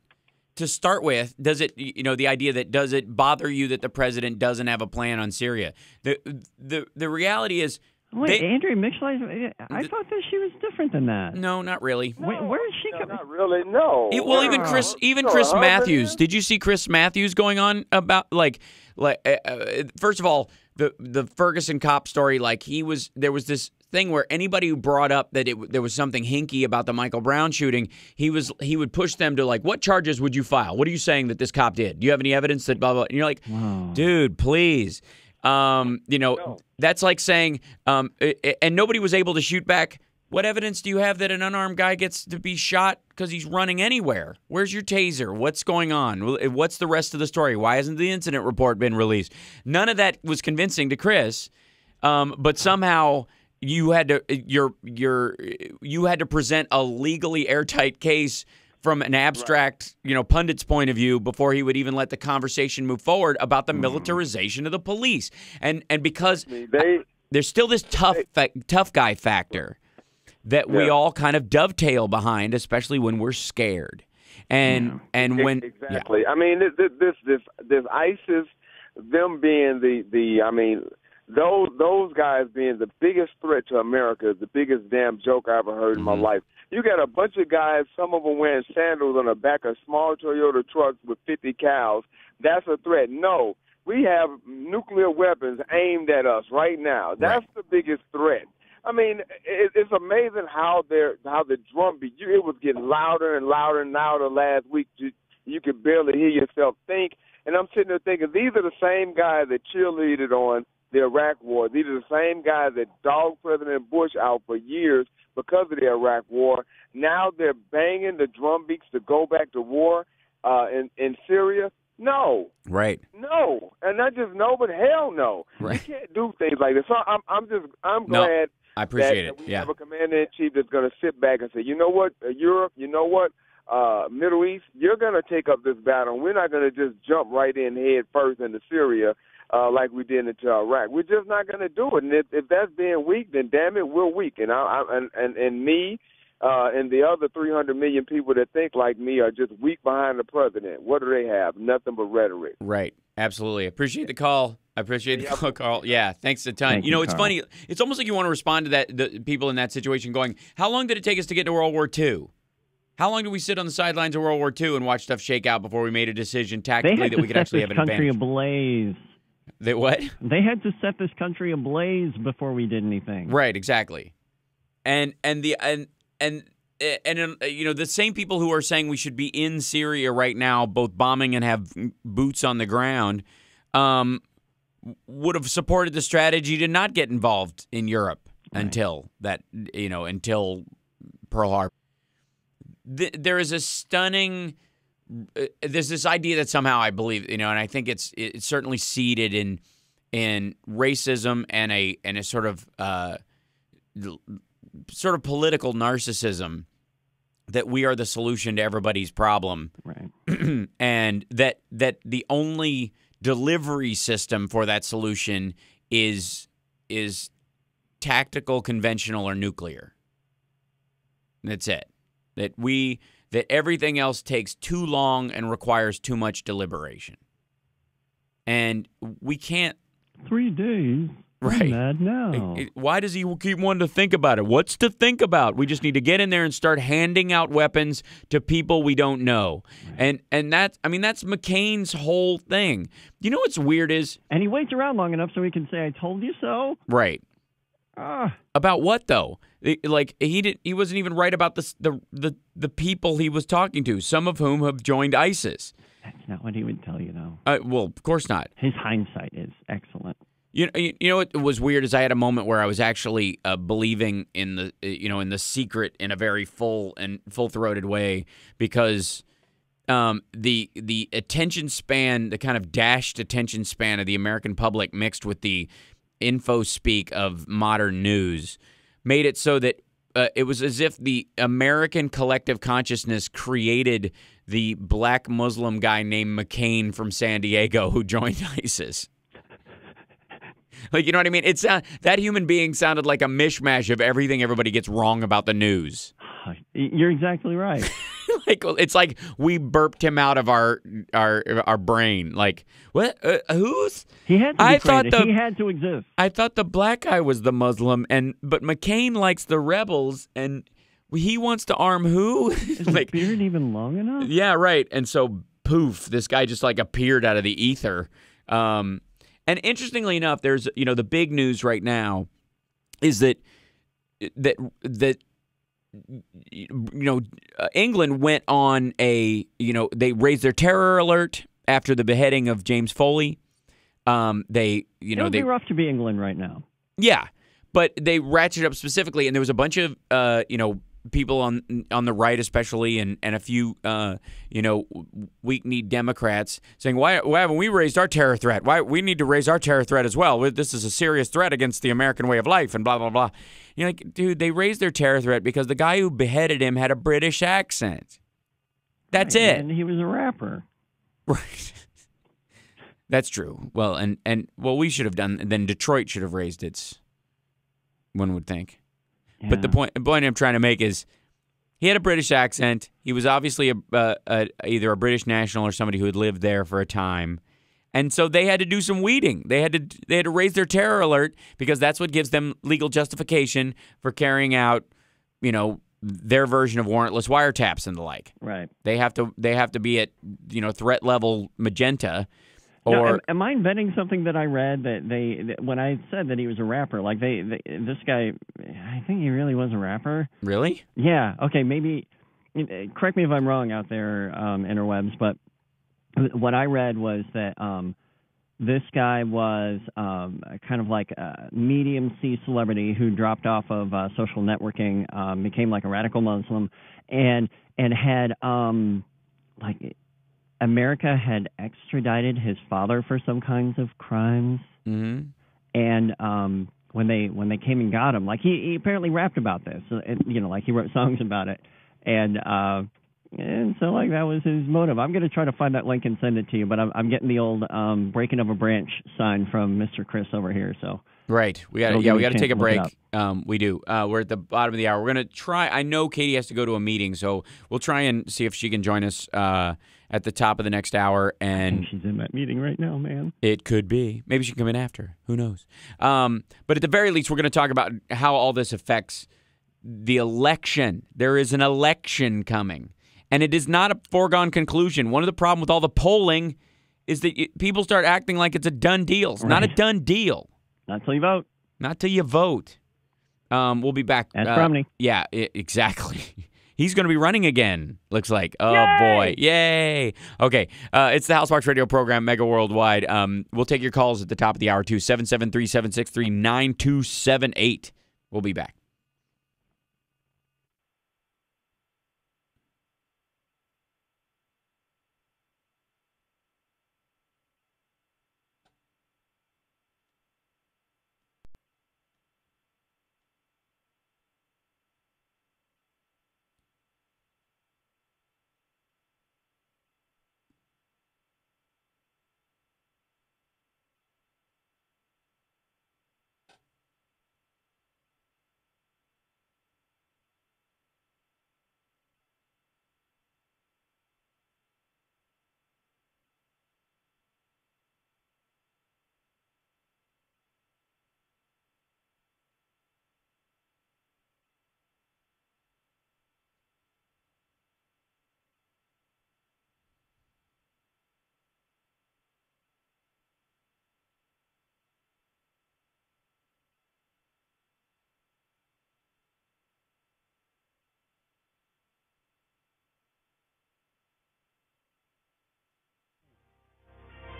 To start with, does it, the idea that does it bother you that the president doesn't have a plan on Syria? The reality is. Wait, Andrea Mitchell, I thought that she was different than that. No, not really. Wait, where is she coming? Not really, no. Well, even Chris Matthews. Did you see Chris Matthews going on about first of all, the Ferguson cop story? Like there was this thing where anybody who brought up that there was something hinky about the Michael Brown shooting, he would push them to what charges would you file? What are you saying that this cop did? Do you have any evidence that blah blah? And you're like, dude, please. No. That's like saying, and nobody was able to shoot back. What evidence do you have that an unarmed guy gets to be shot because he's running anywhere? Where's your taser? What's going on? What's the rest of the story? Why hasn't the incident report been released? None of that was convincing to Chris, but somehow you had to present a legally airtight case from an abstract, pundit's point of view before he would even let the conversation move forward about the militarization of the police. And because there's still this tough guy factor that we all kind of dovetail behind, especially when we're scared. And when exactly. I mean, this ISIS, them being those guys being the biggest threat to America is the biggest damn joke I ever heard in my life. You got a bunch of guys, some of them wearing sandals on the back of small Toyota trucks with 50 cows. That's a threat. No, we have nuclear weapons aimed at us right now. That's the biggest threat. I mean, it's amazing how the drumbeat, it was getting louder and louder and louder last week. You could barely hear yourself think. And I'm sitting there thinking, these are the same guys that cheerleaded on the Iraq war. These are the same guys that dogged President Bush out for years because of the Iraq war. Now they're banging the drum beats to go back to war in Syria. No. Right. No. And not just no, but hell no. Right. You can't do things like this. So I'm glad I appreciate that it. we have a commander-in-chief that's going to sit back and say, you know what, Europe, you know what, Middle East, you're going to take up this battle. We're not going to just jump right in head first into Syria like we did into Iraq. We're just not going to do it. And if that's being weak, then damn it, we're weak. And me and the other 300 million people that think like me are just weak behind the president. What do they have? Nothing but rhetoric. Right. Absolutely. Appreciate the call. I appreciate the call, Carl. Yeah, thanks a ton. Thank you know, you, it's Carl. funny. It's almost like you want to respond to the people in that situation going, how long did it take us to get to World War II? How long did we sit on the sidelines of World War II and watch stuff shake out before we made a decision tactically that we could actually have an country advantage? ablaze. They what? They had to set this country ablaze before we did anything. Right, exactly. And you know, the same people who are saying we should be in Syria right now, both bombing and have boots on the ground, would have supported the strategy to not get involved in Europe until Pearl Harbor. There is a stunning. There's this idea that somehow I believe, and I think it's certainly seeded in racism and a sort of political narcissism that we are the solution to everybody's problem, Right. and that the only delivery system for that solution is tactical, conventional, or nuclear. That's it. That everything else takes too long and requires too much deliberation. And we can't. 3 days. Right. I'm mad now. Why does he keep wanting to think about it? What's to think about? We just need to get in there and start handing out weapons to people we don't know. Right. And that's McCain's whole thing. You know what's weird is? And he waits around long enough so he can say, I told you so. Right. About what though? Like he wasn't even right about the people he was talking to, some of whom have joined ISIS. That's not what he would tell you, though. Well, of course not. His hindsight is excellent. You know what was weird is I had a moment where I was actually believing in the secret in a very full-throated way, because the attention span, the kind of dashed attention span of the American public mixed with the info speak of modern news made it so that it was as if the American collective consciousness created the black Muslim guy named McCain from San Diego who joined ISIS. Like, you know what I mean? It's that human being sounded like a mishmash of everything everybody gets wrong about the news. You're exactly right. Like, it's like we burped him out of our brain. Like, what? Who's? He had to be created. He had to exist. I thought the black guy was the Muslim, but McCain likes the rebels, and he wants to arm who? Is the beard even long enough? Yeah, right. And so, poof, this guy just like appeared out of the ether. And interestingly enough, there's the big news right now is that England went on they raised their terror alert after the beheading of James Foley. It would be rough to be England right now. Yeah, but they ratcheted up specifically, and there was a bunch of people on the right, especially, and a few weak-kneed Democrats saying, why haven't we raised our terror threat? Why we need to raise our terror threat as well? This is a serious threat against the American way of life, and blah blah blah. You're like, dude, they raised their terror threat because the guy who beheaded him had a British accent. That's it. And he was a rapper. Right. That's true. Well, and we should have done. Then Detroit should have raised its. One would think. Yeah. But the point I'm trying to make is he had a British accent. He was obviously either a British national or somebody who had lived there for a time. And so they had to do some weeding. They had to raise their terror alert because that's what gives them legal justification for carrying out, their version of warrantless wiretaps and the like. Right. They have to be at, threat level magenta. Or now, am I inventing something that I read that when I said that he was a rapper, like this guy, I think he really was a rapper. Really? Yeah. Okay. Maybe. Correct me if I'm wrong out there, interwebs, but what I read was that this guy was kind of like a medium C celebrity who dropped off of social networking, became like a radical Muslim, and had like America had extradited his father for some kinds of crimes. Mm-hmm. And when they came and got him, like he apparently rapped about this, like he wrote songs about it, and so like that was his motive. I'm going to try to find that link and send it to you, but I'm getting the old breaking of a branch sign from Mr. Chris over here. So right, we got to take a break. We do. We're at the bottom of the hour. We're going to try. I know Katie has to go to a meeting, so we'll try and see if she can join us at the top of the next hour. And I think she's in that meeting right now, man. It could be. Maybe she can come in after. Who knows? But at the very least, we're going to talk about how all this affects the election. There is an election coming. And it is not a foregone conclusion. One of the problems with all the polling is that people start acting like it's a done deal. It's not a done deal. Not till you vote. Not till you vote. We'll be back. That's Romney. Yeah, exactly. He's going to be running again, looks like. Oh, Yay! boy. Yay. Okay. It's the House Sparks Radio program, Mega Worldwide. We'll take your calls at the top of the hour, too. 773-763-9278. We'll be back.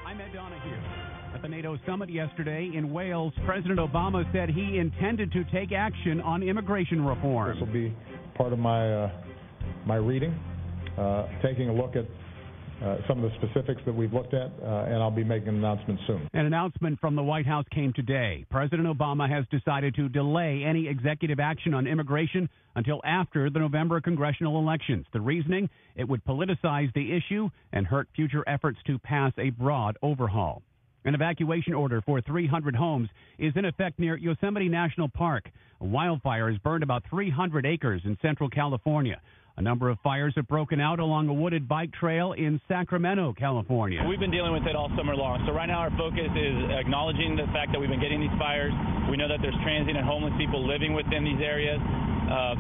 I'm Ed Donahue. At the NATO summit yesterday in Wales, President Obama said he intended to take action on immigration reform. This will be part of my reading, taking a look at some of the specifics that we've looked at, and I'll be making an announcement soon. An announcement from the White House came today. President Obama has decided to delay any executive action on immigration until after the November congressional elections. The reasoning, it would politicize the issue and hurt future efforts to pass a broad overhaul. An evacuation order for 300 homes is in effect near Yosemite National Park. A wildfire has burned about 300 acres in central California. A number of fires have broken out along a wooded bike trail in Sacramento, California. We've been dealing with it all summer long. So right now our focus is acknowledging the fact that we've been getting these fires. We know that there's transient and homeless people living within these areas.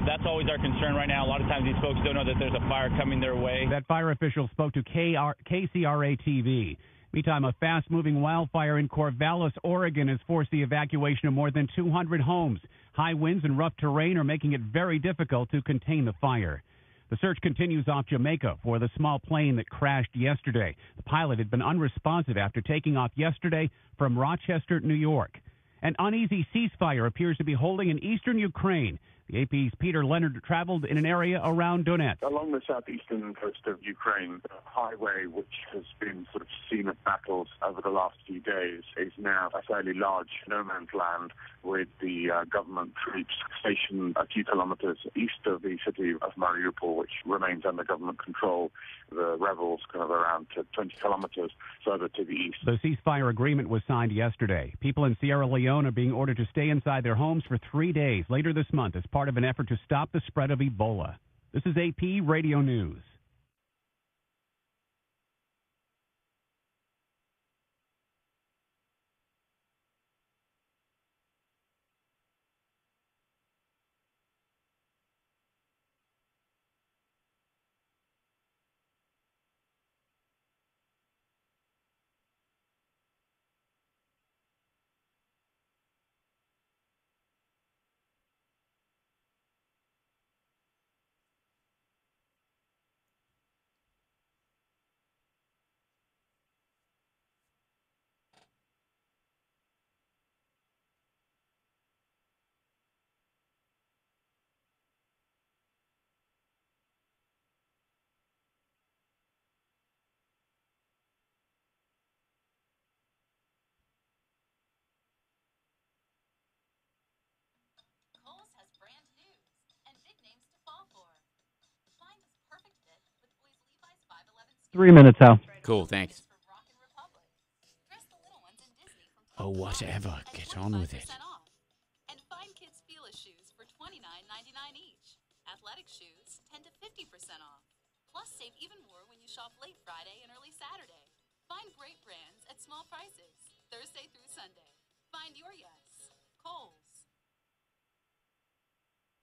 That's always our concern right now. A lot of times these folks don't know that there's a fire coming their way. That fire official spoke to KCRA-TV. Meantime, a fast-moving wildfire in Corvallis, Oregon, has forced the evacuation of more than 200 homes. High winds and rough terrain are making it very difficult to contain the fire. The search continues off Jamaica for the small plane that crashed yesterday. The pilot had been unresponsive after taking off yesterday from Rochester, New York. An uneasy ceasefire appears to be holding in eastern Ukraine. The AP's Peter Leonard traveled in an area around Donetsk. Along the southeastern coast of Ukraine, the highway, which has been sort of scene of battles over the last few days, is now a fairly large no-man's land with the government troops stationed a few kilometers east of the city of Mariupol, which remains under government control. The rebels kind of around 20 kilometers further to the east. The ceasefire agreement was signed yesterday. People in Sierra Leone are being ordered to stay inside their homes for 3 days later this month as part of an effort to stop the spread of Ebola. This is AP Radio News. 3 minutes, Hal. Cool, thanks. Oh, whatever. Get on with it. And find kids' Fila shoes for $29.99 each. Athletic shoes 10 to 50% off. Plus, save even more when you shop late Friday and early Saturday. Find great brands at small prices. Thursday through Sunday. Find your yes. Kohl's.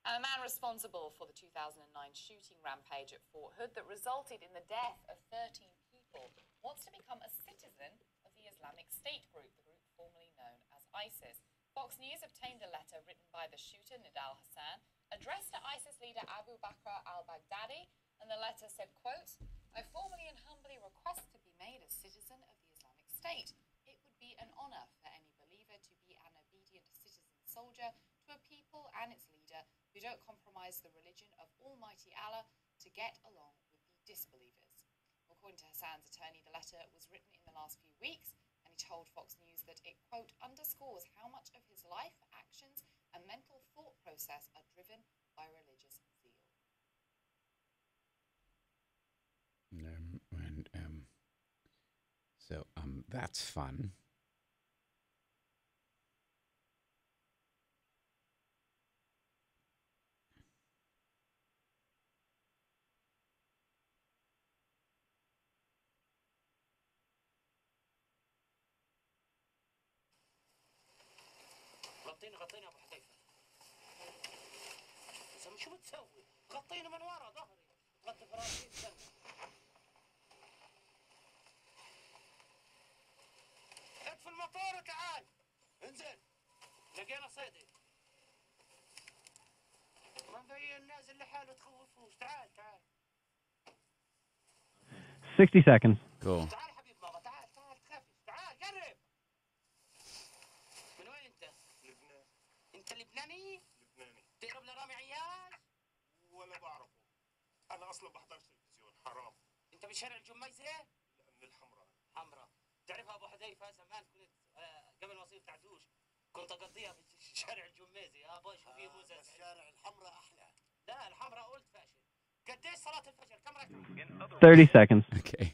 And a man responsible for the 2009 shooting rampage at Fort Hood that resulted in the death of 13 people wants to become a citizen of the Islamic State group, the group formerly known as ISIS. Fox News obtained a letter written by the shooter, Nidal Hassan, addressed to ISIS leader Abu Bakr al-Baghdadi, and the letter said, quote, I formally and humbly request to be made a citizen of the Islamic State. It would be an honor for any believer to be an obedient citizen soldier to a people and its leader who don't compromise the religion of Almighty Allah to get along with the disbelievers. According to Hassan's attorney, the letter was written in the last few weeks, and he told Fox News that it, quote, underscores how much of his life, actions, and mental thought process are driven by religious zeal. So that's fun. غطيني ابو حذيفه. زلمه شو بتسوي؟ غطيني من ورا ظهري، غطي فراشي استنى. اطفي الموتور وتعال. انزل. لقينا صيدي. ما مبين نازل لحاله تخوفوش، تعال. 60 seconds. Cool. تعال حبيب بابا، تعال تخافش، تعال قرب. من وين انت؟ لبنان. انت لبناني؟ لبناني. تقرب لرامي عياش؟ ولا بعرفه. انا اصلا بحضرش تلفزيون، حرام. انت بشارع الجميزه؟ لا، من الحمراء. حمراء. تعرفها ابو حذيفه زمان كنت قبل ما اصير تعتوش كنت اقضيها في شارع الجميزه. ابوي شو في موزه. بس شارع الحمراء احلى. لا الحمراء قلت فاشل. قديش صلاه الفجر؟ كم ركعه؟ 30 seconds. Okay.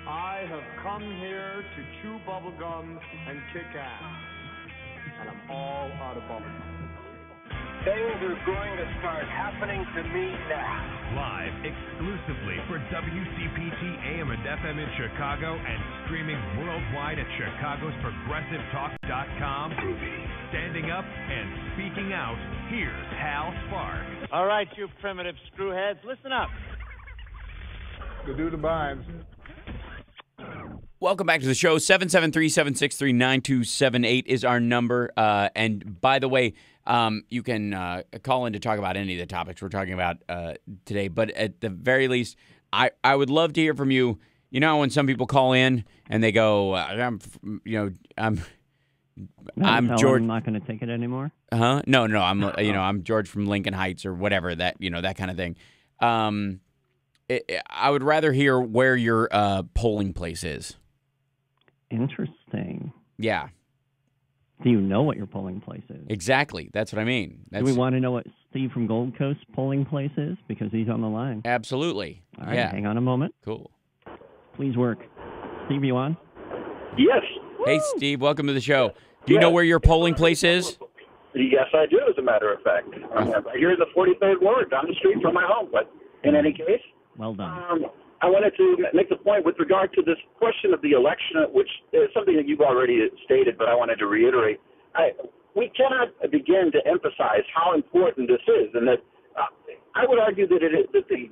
I have come here to chew bubblegum and kick ass. And I'm all out of bubblegum. Things are going to start happening to me now. Live exclusively for WCPT AM and FM in Chicago and streaming worldwide at chicagosprogressivetalk.com. Standing up and speaking out, here's Hal Spark. All right, you primitive screwheads, listen up. To do the binds. Welcome back to the show. 773-763-9278 is our number. And by the way, you can call in to talk about any of the topics we're talking about today. But at the very least, I would love to hear from you. You know when some people call in and they go, I'm George. I'm not going to take it anymore. Huh? No. I'm George from Lincoln Heights or whatever, that kind of thing. I would rather hear where your polling place is. Interesting. Yeah. Do you know what your polling place is? Exactly. That's what I mean. Do we want to know what Steve from Gold Coast polling place is? Because he's on the line. Absolutely. All right, yeah. Hang on a moment. Cool. Please work. Steve, you on? Yes. Hey, Steve. Welcome to the show. Do you know where your polling place is? Yes, I do, as a matter of fact. I'm here in the 43rd Ward, down the street from my home. But in any case, well done. I wanted to make the point with regard to this question of the election, which is something that you've already stated, but I wanted to reiterate. We cannot begin to emphasize how important this is, and that I would argue that the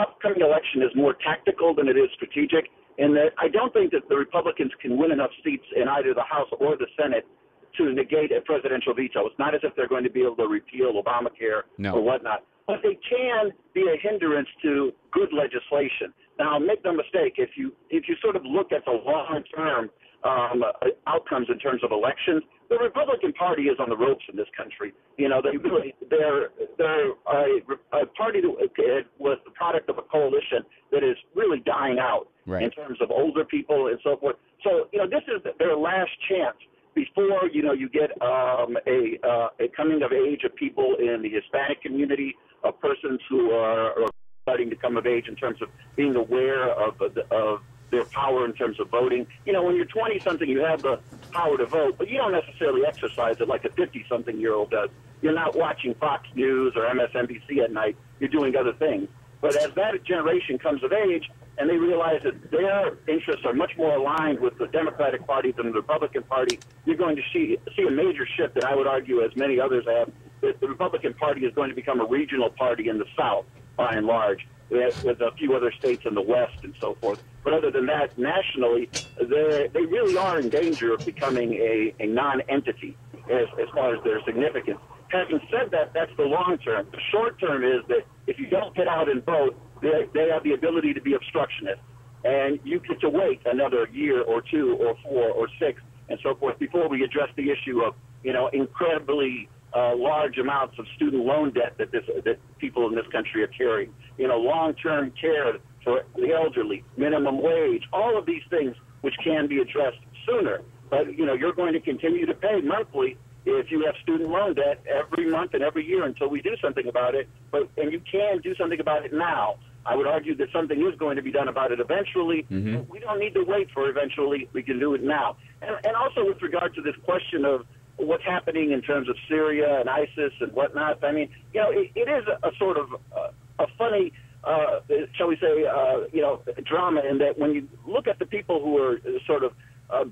upcoming election is more tactical than it is strategic, and that I don't think that the Republicans can win enough seats in either the House or the Senate to negate a presidential veto. It's not as if they're going to be able to repeal Obamacare or whatnot. but they can be a hindrance to good legislation. Now, make no mistake, if you sort of look at the long-term outcomes in terms of elections, the Republican Party is on the ropes in this country. You know, they're a party that was the product of a coalition that is really dying out in terms of older people and so forth. So, you know, this is their last chance before, you know, you get a coming of age of people in the Hispanic community, of persons who are starting to come of age in terms of being aware of their power in terms of voting. You know, when you're 20-something, you have the power to vote, but you don't necessarily exercise it like a 50-something-year-old does. You're not watching Fox News or MSNBC at night. You're doing other things. But as that generation comes of age and they realize that their interests are much more aligned with the Democratic Party than the Republican Party, you're going to see a major shift that I would argue, as many others have, that the Republican Party is going to become a regional party in the South, by and large, with a few other states in the West and so forth. But other than that, nationally, they really are in danger of becoming a non-entity as far as their significance. Having said that, that's the long term. The short term is that if you don't get out and vote, they have the ability to be obstructionists. And you get to wait another year or 2 or 4 or 6 and so forth before we address the issue of, you know, incredibly large amounts of student loan debt that people in this country are carrying. You know, long-term care for the elderly, minimum wage, all of these things which can be addressed sooner. But, you know, you're going to continue to pay monthly if you have student loan debt every month and every year until we do something about it. And you can do something about it now. I would argue that something is going to be done about it eventually. Mm-hmm. We don't need to wait for eventually. We can do it now. And also with regard to this question of what's happening in terms of Syria and ISIS and whatnot, I mean, you know, it is a sort of a funny, shall we say, you know, drama in that when you look at the people who are sort of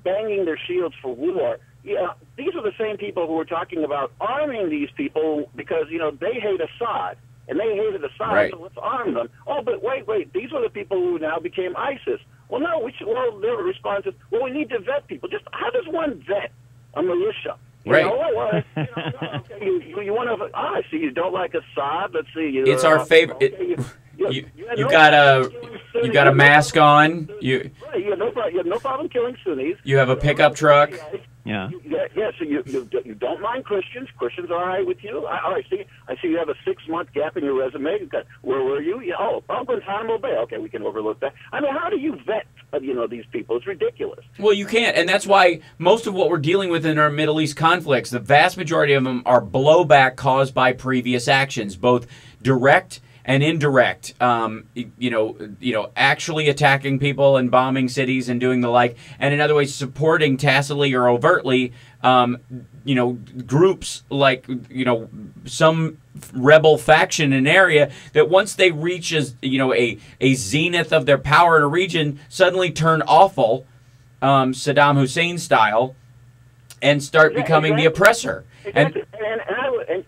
banging their shields for war, yeah, these are the same people who are talking about arming these people because, you know, they hate Assad. And they hated Assad, right, so let's arm them. Oh, but wait, these are the people who now became ISIS. Well, no, their response is, well, we need to vet people. Just how does one vet a militia? Right. Okay, you want to? I see. You don't like Assad. Let's see. It's our favorite. You got a mask on. You have no problem killing Sunnis. You have a pickup truck. Yeah. So you don't mind Christians. Christians are all right with you. I see you have a 6-month gap in your resume. You've got, where were you? Guantanamo Bay. Okay, we can overlook that. I mean, how do you vet, you know, these people? It's ridiculous. Well, you can't, and that's why most of what we're dealing with in our Middle East conflicts, the vast majority of them are blowback caused by previous actions, both direct and indirect, you know, actually attacking people and bombing cities and doing the like, and in other ways supporting tacitly or overtly, you know, groups like, you know, some rebel faction in an area that once they reach a zenith of their power in a region, suddenly turn awful, Saddam Hussein style, and start becoming the oppressor. Exactly.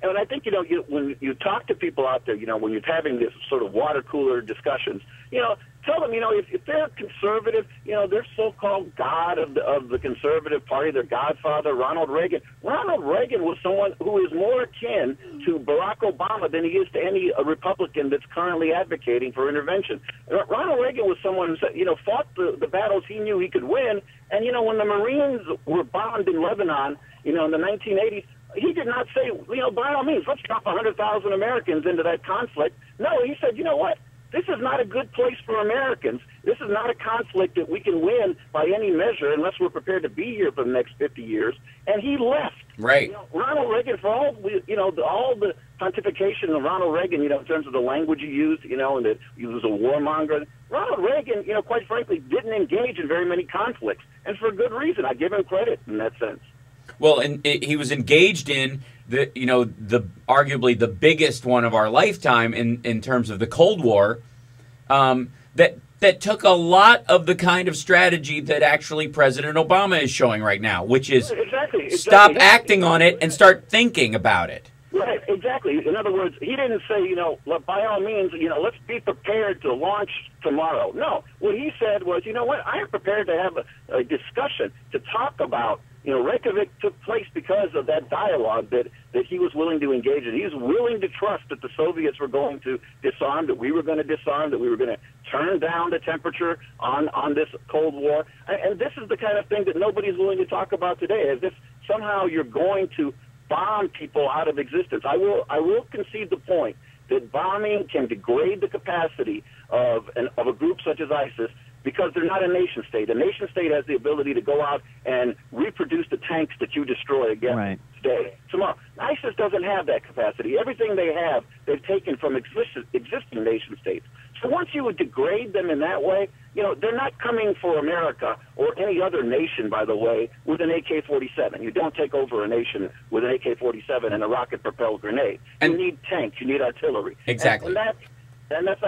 And I think, you know, when you talk to people out there, you know, when you're having this sort of water cooler discussions, you know, tell them, you know, if they're conservative, you know, their so-called god of the conservative party, their godfather, Ronald Reagan. Ronald Reagan was someone who is more akin to Barack Obama than he is to any Republican that's currently advocating for intervention. Ronald Reagan was someone who, you know, fought the battles he knew he could win. And, you know, when the Marines were bombed in Lebanon, you know, in the 1980s, he did not say, you know, by all means, let's drop 100,000 Americans into that conflict. No, he said, you know what? This is not a good place for Americans. This is not a conflict that we can win by any measure unless we're prepared to be here for the next 50 years. And he left. Right. You know, Ronald Reagan, for all, you know, all the pontification of Ronald Reagan, you know, in terms of the language he used, you know, and that he was a warmonger. Ronald Reagan, you know, quite frankly, didn't engage in very many conflicts. And for good reason. I give him credit in that sense. Well, and he was engaged in the, you know, the arguably the biggest one of our lifetime in terms of the Cold War, that took a lot of the kind of strategy that actually President Obama is showing right now, which is stop acting on it and start thinking about it. Right, exactly. In other words, he didn't say, you know, by all means, you know, let's be prepared to launch tomorrow. No, what he said was, you know what, I am prepared to have a discussion to talk about, Reykjavik took place because of that dialogue that he was willing to engage in. He was willing to trust that the Soviets were going to disarm, that we were going to disarm, that we were going to turn down the temperature on this Cold War. And this is the kind of thing that nobody's willing to talk about today, as if somehow you're going to bomb people out of existence. I will concede the point that bombing can degrade the capacity of a group such as ISIS because they're not a nation state. A nation state has the ability to go out and reproduce the tanks that you destroy again today, tomorrow. ISIS doesn't have that capacity. Everything they have, they've taken from existing nation states. So once you would degrade them in that way, they're not coming for America or any other nation, by the way, with an AK-47. You don't take over a nation with an AK-47 and a rocket-propelled grenade. You need tanks. You need artillery. Exactly. And that's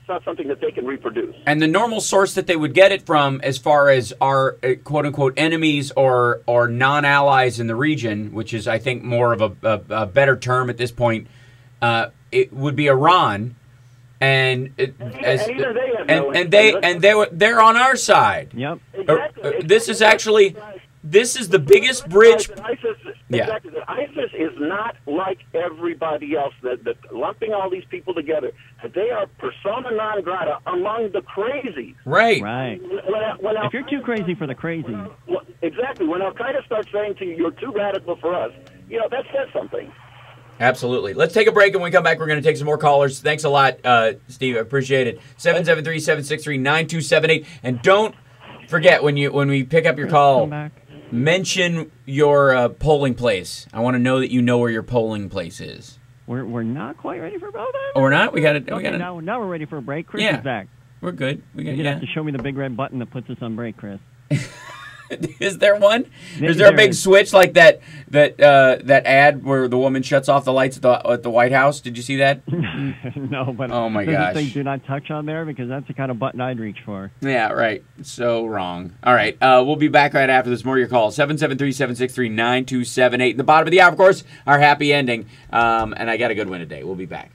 not something that they can reproduce. And the normal source that they would get it from, as far as our quote-unquote enemies or non-allies in the region, which is, I think, more of a better term at this point, it would be Iran. And they're on our side. Yep. Exactly. This is the biggest bridge. Exactly. ISIS is not like everybody else. That lumping all these people together, they are persona non grata among the crazies. Right. If you're too crazy for the crazy. Exactly. When Al Qaeda starts saying to you, "You're too radical for us," that says something. Absolutely. Let's take a break, and when we come back, we're going to take some more callers. Thanks a lot, Steve. I appreciate it. 773-763-9278. And don't forget, when we pick up your call, mention your polling place. I want to know that you know where your polling place is. We're not quite ready for a break. Oh, we're not? We got it. Okay, now we're ready for a break. Chris is back. We're good. You have to show me the big red button that puts us on break, Chris. Is there one? Is there a big switch like that ad where the woman shuts off the lights at the White House? Did you see that? No, but oh my gosh, say do not touch on there, because that's the kind of button I'd reach for. Yeah, right. So wrong. All right, we'll be back right after this. More of your calls. 773-763-9278. The bottom of the hour, of course, our happy ending. And I got a good one today. We'll be back.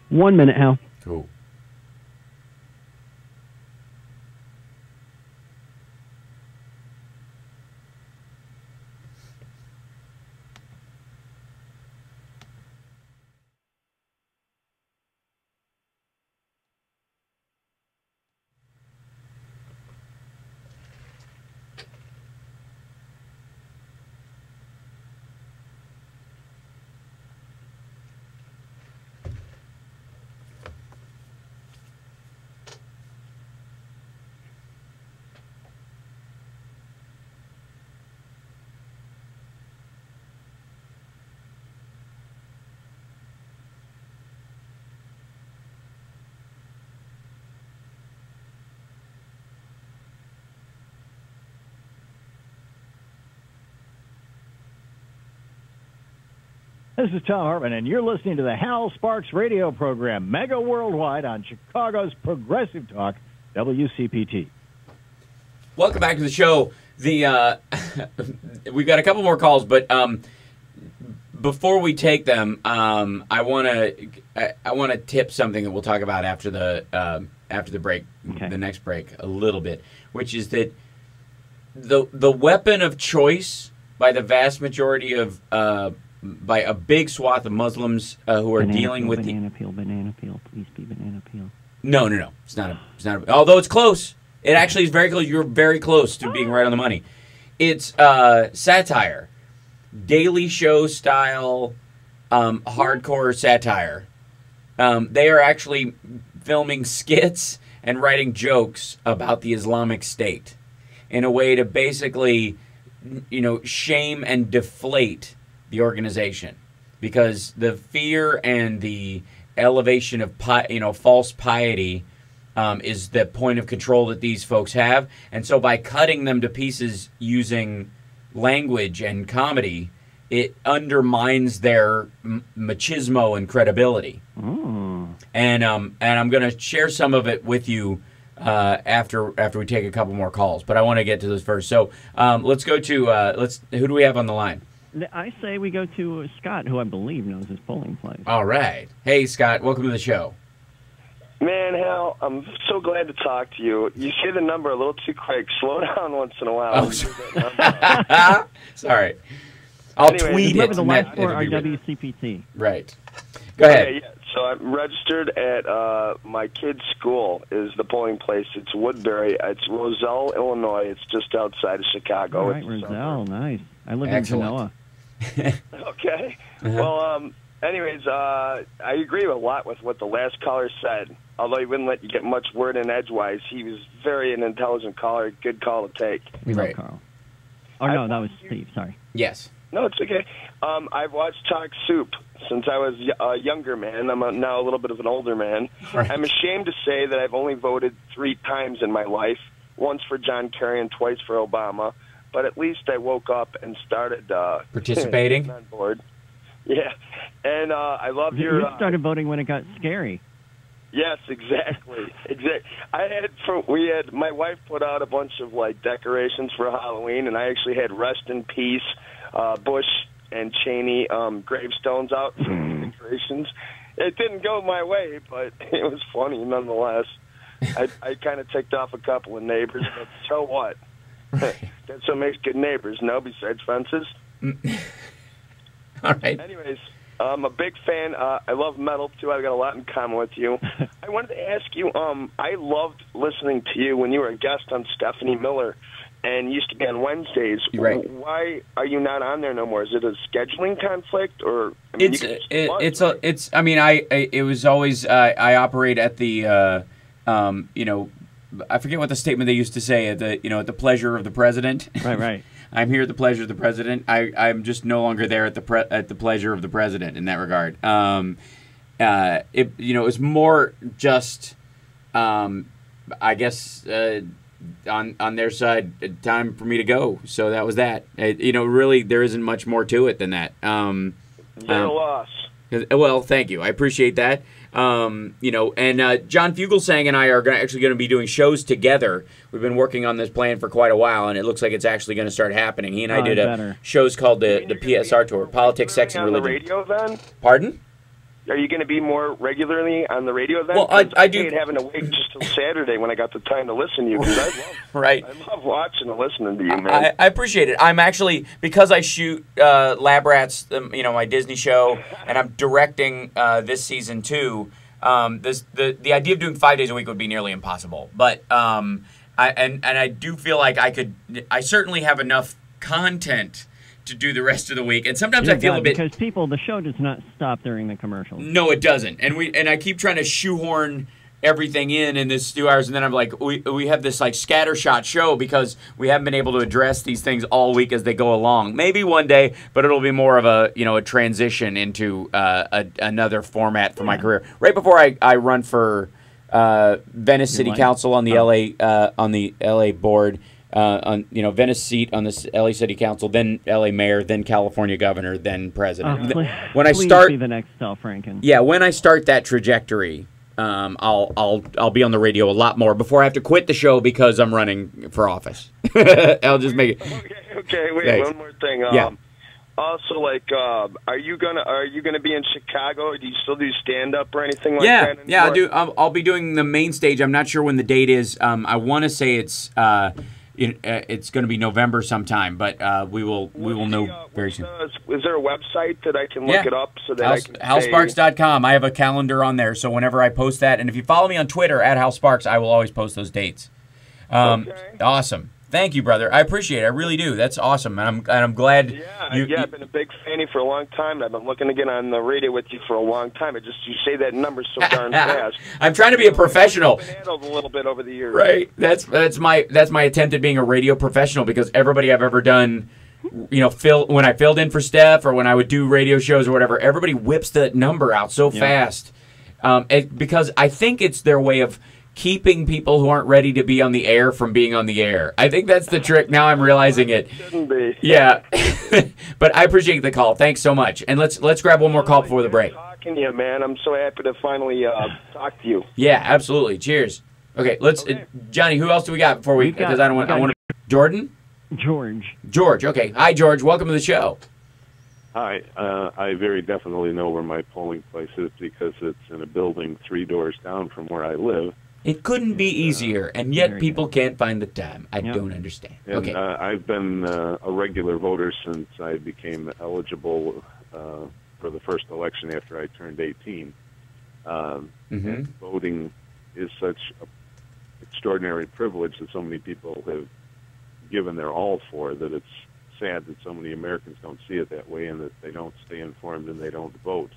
One minute, Hal. Cool. This is Tom Hartman, and you're listening to the Hal Sparks radio program, Mega Worldwide on Chicago's Progressive Talk, WCPT. Welcome back to the show. We've got a couple more calls, but before we take them, I want to tip something that we'll talk about after the break, the next break, a little bit, which is that the weapon of choice by the vast majority of by a big swath of Muslims who are dealing with banana peel, please be banana peel. No. It's not. Although it's close. It actually is very close. You're very close to being right on the money. It's satire, Daily Show style, hardcore satire. They are actually filming skits and writing jokes about the Islamic State in a way to basically, shame and deflate the organization, because the fear and the elevation of false piety is the point of control that these folks have. And so by cutting them to pieces using language and comedy, it undermines their machismo and credibility. And I'm going to share some of it with you after we take a couple more calls. But I want to get to those first. So let's go to who do we have on the line? I say we go to Scott, who I believe knows his polling place. All right. Hey, Scott, welcome to the show. Man, Hal, I'm so glad to talk to you. You say the number a little too quick. Slow down once in a while. Oh, sorry. I'll tweet it. Remember the last four are WCPT. Right. Go ahead. Okay, yeah. So I'm registered at my kid's school is the polling place. It's Woodbury. It's Roselle, Illinois. It's just outside of Chicago. All right, Roselle, nice. I live in Genoa. Okay. Well, anyways, I agree a lot with what the last caller said. Although he wouldn't let you get much word in edgewise, he was very an intelligent caller. Good call to take. We love Carl. Oh, no, that was Steve. Sorry. Yes. No, it's okay. I've watched Talk Soup since I was a younger man. I'm now a little bit of an older man. Right. I'm ashamed to say that I've only voted 3 times in my life, once for John Kerry and twice for Obama. But at least I woke up and started participating on board. Yeah, and I love your. You started voting when it got scary. Yes, exactly. My wife put out a bunch of decorations for Halloween, and I actually had Rest in Peace, Bush and Cheney gravestones out for decorations. It didn't go my way, but it was funny nonetheless. I kind of ticked off a couple of neighbors, but so what? That's what makes good neighbors, no, besides fences. All right. Anyways, I'm a big fan. I love metal, too. I've got a lot in common with you. I wanted to ask you, I loved listening to you when you were a guest on Stephanie Miller and used to be on Wednesdays. Right. Why are you not on there no more? Is it a scheduling conflict, or it was always I operate at the I forget what the statement they used to say at the pleasure of the president. Right. I'm here at the pleasure of the president. I'm just no longer there at the pleasure of the president in that regard. It was more just I guess on their side, time for me to go. So that was that. Really there isn't much more to it than that. You're a loss. Well, thank you. I appreciate that. And John Fugelsang and I are actually going to be doing shows together. We've been working on this plan for quite a while, and it looks like it's actually going to start happening. He and I did shows called the PSR Tour, Politics, Sex, and Religion. On the radio, then? Pardon? Are you going to be more regularly on the radio then? Well, I do. hate having to wait just till Saturday when I got the time to listen to you. Cause I love watching and listening to you, man. I appreciate it. I'm actually, because I shoot Lab Rats, my Disney show, and I'm directing this season too. The idea of doing 5 days a week would be nearly impossible. But I do feel like I certainly have enough content to do the rest of the week, and sometimes I feel a bit because the show does not stop during the commercials. No, it doesn't, and I keep trying to shoehorn everything in this 2 hours, and then I'm like, we have this scattershot show because we haven't been able to address these things all week as they go along. Maybe one day, but it'll be more of a transition into another format for my career. Right before I run for Venice City Council on the LA board. on Venice seat on this LA City Council, then LA Mayor, then California Governor, then President. When I start be the next Sal Franken. Yeah, when I start that trajectory, I'll be on the radio a lot more before I have to quit the show because I'm running for office. I'll just make it. Okay, wait, Thanks. one more thing. Yeah. Also, are you gonna be in Chicago? Or do you still do stand up or anything like Yeah, that? yeah, I do. I'll be doing the main stage. I'm not sure when the date is. I want to say it's going to be November sometime, but we will know very soon. Is there a website that I can look it up so that I can HalSparks.com. I have a calendar on there, so whenever I post that, and if you follow me on Twitter at HalSparks, I will always post those dates. Awesome. Thank you, brother. I appreciate it. I really do. That's awesome, and I'm glad. I've been a big fan of you for a long time, and I've been looking to get on the radio with you for a long time. You say that number so darn fast. I'm trying to be a professional. I've been handled a little bit over the years. Right. That's my attempt at being a radio professional, because everybody I've ever done, when I filled in for Steph or when I would do radio shows or whatever, everybody whips that number out so fast, because I think it's their way of keeping people who aren't ready to be on the air from being on the air. I think that's the trick. Now I'm realizing it. Shouldn't be. Yeah. But I appreciate the call. Thanks so much. And let's grab one more call before the break. Talking to you, man. I'm so happy to finally talk to you. Yeah, absolutely. Cheers. Okay, Johnny, who else do we got before we, because I want to, Jordan? George. Okay. Hi, George. Welcome to the show. Hi. I very definitely know where my polling place is because it's in a building 3 doors down from where I live. It couldn't be easier, and yet people can't find the time. I don't understand. And, okay. I've been a regular voter since I became eligible for the first election after I turned 18. And voting is such an extraordinary privilege that so many people have given their all for that it's sad that so many Americans don't see it that way and that they don't stay informed and they don't vote.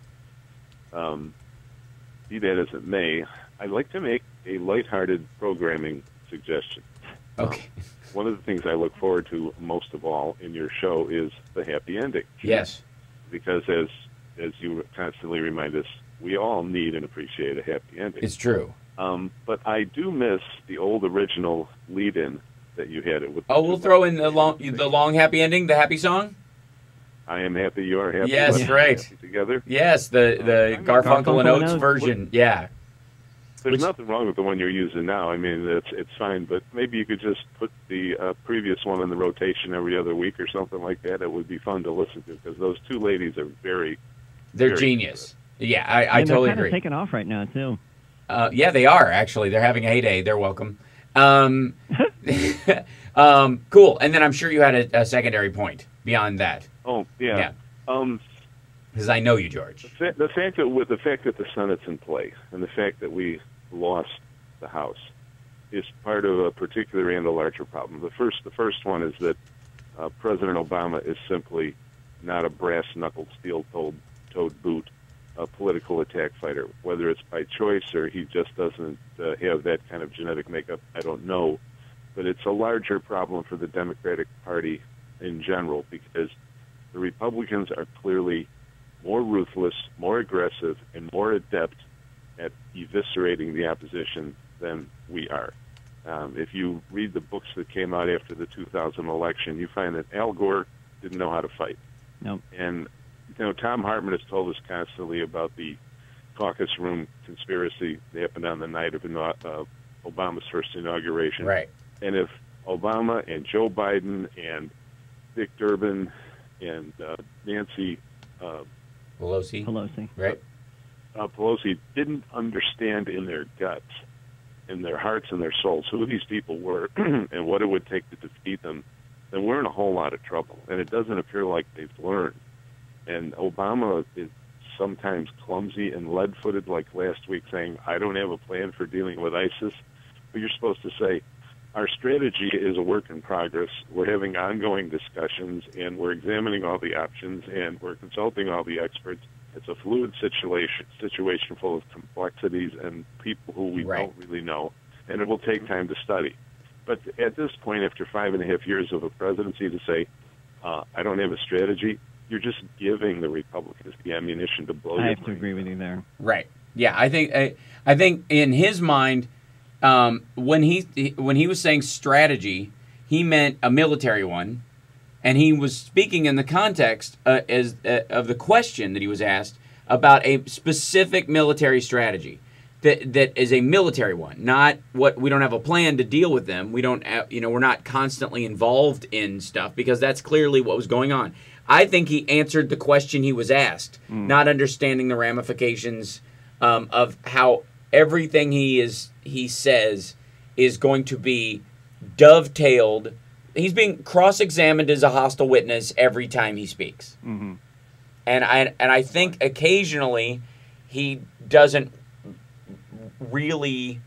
Be that as it may, I'd like to make a lighthearted programming suggestion. Okay. One of the things I look forward to most of all in your show is the happy ending. Yes. Because as you constantly remind us, we all need and appreciate a happy ending. It's true. But I do miss the old original lead-in that you had. We'll throw in the long happy ending, the happy song? I am happy, you are happy. Yes, let's right. be happy together. Yes, the Garfunkel and Oates version. Yeah. There's nothing wrong with the one you're using now. I mean, it's fine, but maybe you could just put the previous one in the rotation every other week or something like that. It would be fun to listen to because those two ladies are They're very genius. Yeah, I totally they're agree. kind of taking off right now, too. Yeah, they are, actually. They're having a heyday. They're welcome. Cool. And then I'm sure you had a secondary point beyond that. Oh, yeah. Because I know you, George. The fact that the Senate's in play and the fact that we lost the House is part of a particular and a larger problem. The first one is that President Obama is simply not a brass-knuckled, steel-toed boot, a political attack fighter. Whether it's by choice or he just doesn't have that kind of genetic makeup, I don't know. But it's a larger problem for the Democratic Party in general because the Republicans are clearly more ruthless, more aggressive, and more adept at eviscerating the opposition than we are. If you read the books that came out after the 2000 election, you find that Al Gore didn't know how to fight. Nope. And Tom Hartman has told us constantly about the caucus room conspiracy that happened on the night of Obama's first inauguration. Right. And if Obama and Joe Biden and Dick Durbin and Nancy Pelosi, right? Pelosi didn't understand in their guts, in their hearts and their souls who these people were and what it would take to defeat them, then we're in a whole lot of trouble. And it doesn't appear like they've learned. And Obama is sometimes clumsy and lead-footed, like last week saying, I don't have a plan for dealing with ISIS. But you're supposed to say, our strategy is a work in progress. We're having ongoing discussions, and we're examining all the options, and we're consulting all the experts. It's a fluid situation full of complexities and people who we don't really know, and it will take time to study. But at this point, after 5.5 years of a presidency, to say, I don't have a strategy, you're just giving the Republicans the ammunition to blow. I have to agree with you there. Right. Yeah, I think in his mind, when he was saying strategy, he meant a military one, and he was speaking in the context of the question that he was asked about a specific military strategy that is a military one, not what we don't have a plan to deal with them. We don't, we're not constantly involved in stuff because that's clearly what was going on. I think he answered the question he was asked, not understanding the ramifications of how everything he says is going to be dovetailed. He's being cross-examined as a hostile witness every time he speaks. Mm-hmm. And I think occasionally he doesn't really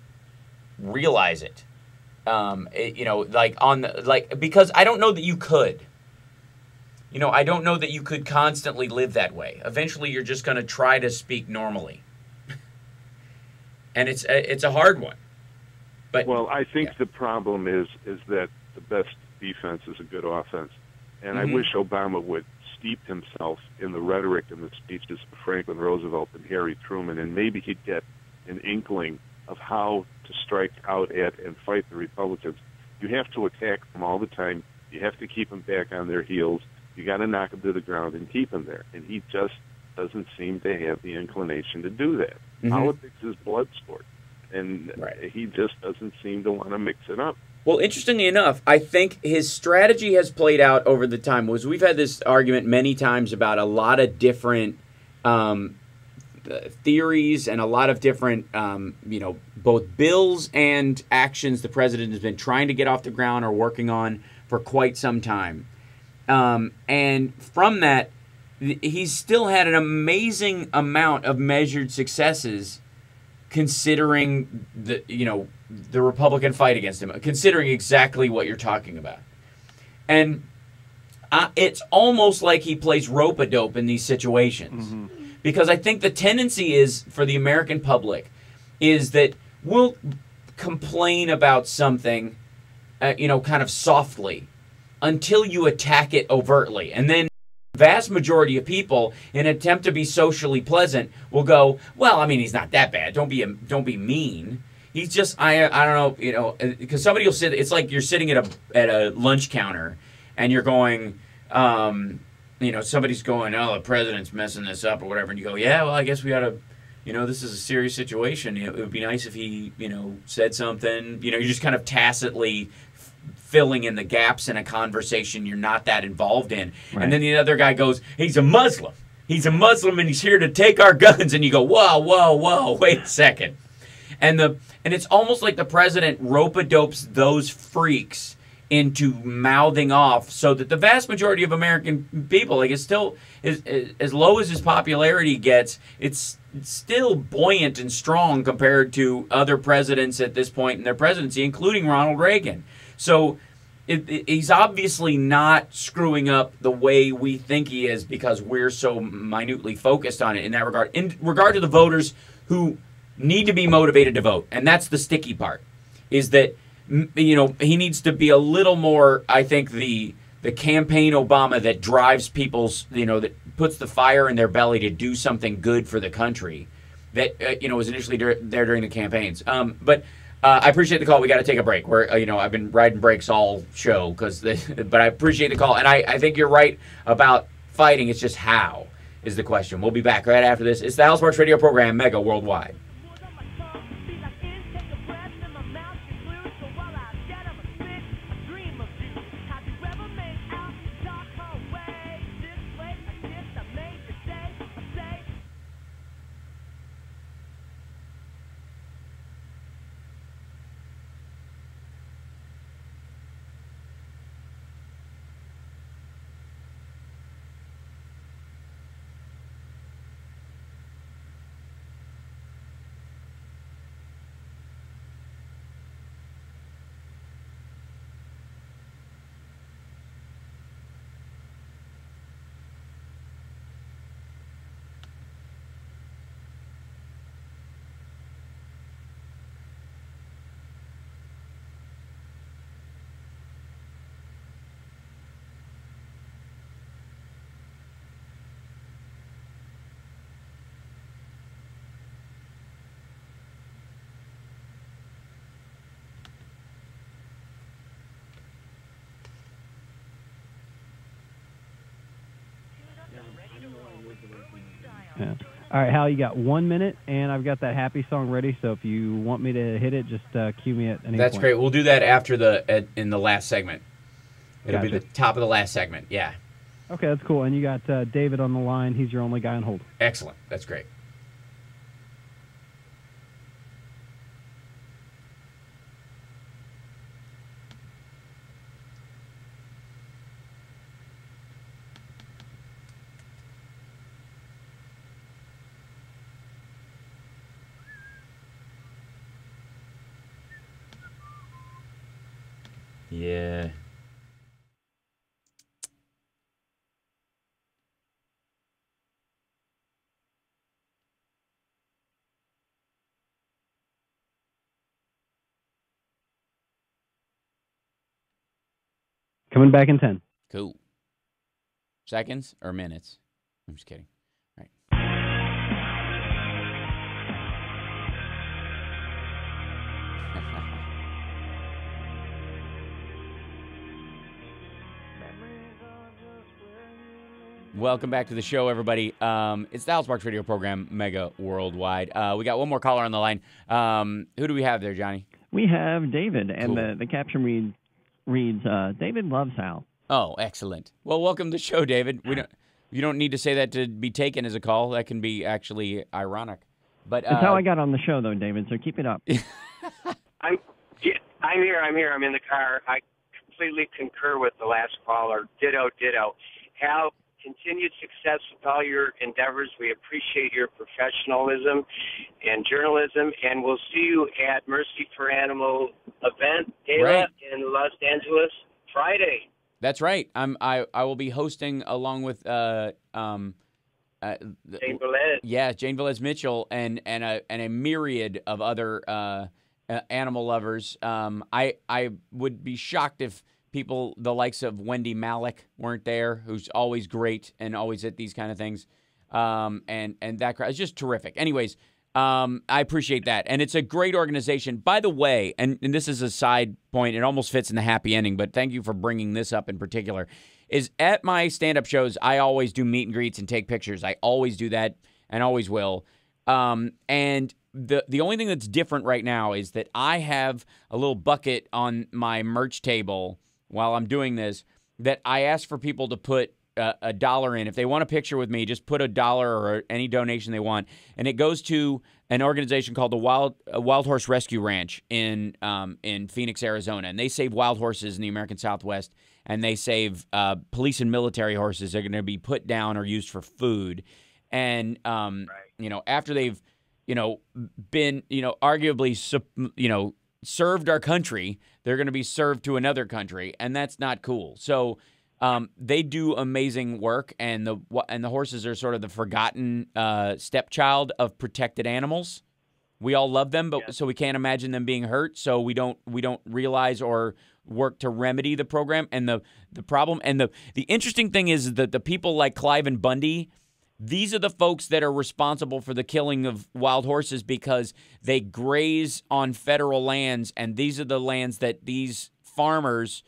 realize it. Because I don't know that you could. I don't know that you could constantly live that way. Eventually, you're just going to try to speak normally, and it's a hard one. But I think the problem is that the best defense is a good offense, and I wish Obama would steep himself in the rhetoric and the speeches of Franklin Roosevelt and Harry Truman, and maybe he'd get an inkling of how to strike out at and fight the Republicans. You have to attack them all the time. You have to keep them back on their heels. You got to knock them to the ground and keep them there. And he just doesn't seem to have the inclination to do that. Politics is blood sport, and he just doesn't seem to want to mix it up. Well, interestingly enough, I think his strategy has played out over the time. We've had this argument many times about a lot of different theories and a lot of different, both bills and actions the president has been trying to get off the ground or working on for quite some time. And from that, he's still had an amazing amount of measured successes, considering the Republican fight against him, considering exactly what you're talking about. And it's almost like he plays rope-a-dope in these situations. Because I think the tendency is, for the American public, is that we'll complain about something, kind of softly, until you attack it overtly. And then the vast majority of people, in an attempt to be socially pleasant, will go, well, I mean, he's not that bad. Don't be mean. He's just, I don't know, because somebody will sit, it's like you're sitting at a lunch counter, and you're going, somebody's going, oh, the president's messing this up or whatever, and you go, yeah, well, I guess we ought to, this is a serious situation. It would be nice if he, said something. You're just kind of tacitly filling in the gaps in a conversation you're not that involved in. Right. And then the other guy goes, he's a Muslim. He's a Muslim and he's here to take our guns. And you go, whoa, wait a second. And it's almost like the president rope-a-dopes those freaks into mouthing off so that the vast majority of American people, it's still, as low as his popularity gets, it's still buoyant and strong compared to other presidents at this point in their presidency, including Ronald Reagan. So he's obviously not screwing up the way we think he is because we're so minutely focused on it in that regard. In regard to the voters who need to be motivated to vote, and that's the sticky part, is that he needs to be a little more, I think, the campaign Obama that drives people's, that puts the fire in their belly to do something good for the country that, was initially there during the campaigns. But I appreciate the call. We got to take a break. I've been riding brakes all show, but I appreciate the call. And I think you're right about fighting. It's just how is the question. We'll be back right after this. It's the House Sparks Radio program, Mega Worldwide. Yeah. All right, Hal, you got 1 minute, and I've got that happy song ready. So if you want me to hit it, just cue me at any That's point. great. We'll do that after in the last segment. It'll be the top of the last segment. Yeah. Okay, that's cool. And you got David on the line. He's your only guy on hold. Excellent. That's great. Yeah. Coming back in 10. Cool. Seconds or minutes? I'm just kidding. All right. Welcome back to the show, everybody. It's the Hal Sparks radio program, Mega Worldwide. We got one more caller on the line. Who do we have there, Johnny? We have David, and Cool. the caption reads, David loves Hal. Oh, excellent. Well, welcome to the show, David. You don't need to say that to be taken as a call. That can be actually ironic. But That's how I got on the show, though, David, so keep it up. I'm here. I'm in the car. I completely concur with the last caller. Ditto. Hal, continued success with all your endeavors. We appreciate your professionalism and journalism, and we'll see you at Mercy for Animal event, Gala in Los Angeles, Friday. That's right. I will be hosting along with Jane Velez. Yeah, Jane Velez Mitchell and a myriad of other animal lovers. I would be shocked if people the likes of Wendy Malick weren't there, who's always great and always at these kind of things. And that crowd is just terrific. Anyways, I appreciate that. And it's a great organization. By the way, and this is a side point, it almost fits in the happy ending, but thank you for bringing this up in particular, is at my stand-up shows, I always do meet and greets and take pictures. I always do that and always will. And the only thing that's different right now is that I have a little bucket on my merch table while I'm doing this that I ask for people to put $1 in. If they want a picture with me, just put $1 or any donation they want. And it goes to an organization called the Wild Horse Rescue Ranch in Phoenix, Arizona. And they save wild horses in the American Southwest. And they save police and military horses that are going to be put down or used for food. And, after they've, been, arguably, served our country, they're going to be served to another country. And that's not cool. So they do amazing work, and the horses are sort of the forgotten stepchild of protected animals. We all love them, but so we can't imagine them being hurt. So we don't realize or work to remedy the program and the problem. And the interesting thing is that the people like Clive and Bundy, these are the folks that are responsible for the killing of wild horses because they graze on federal lands, and these are the lands that these farmers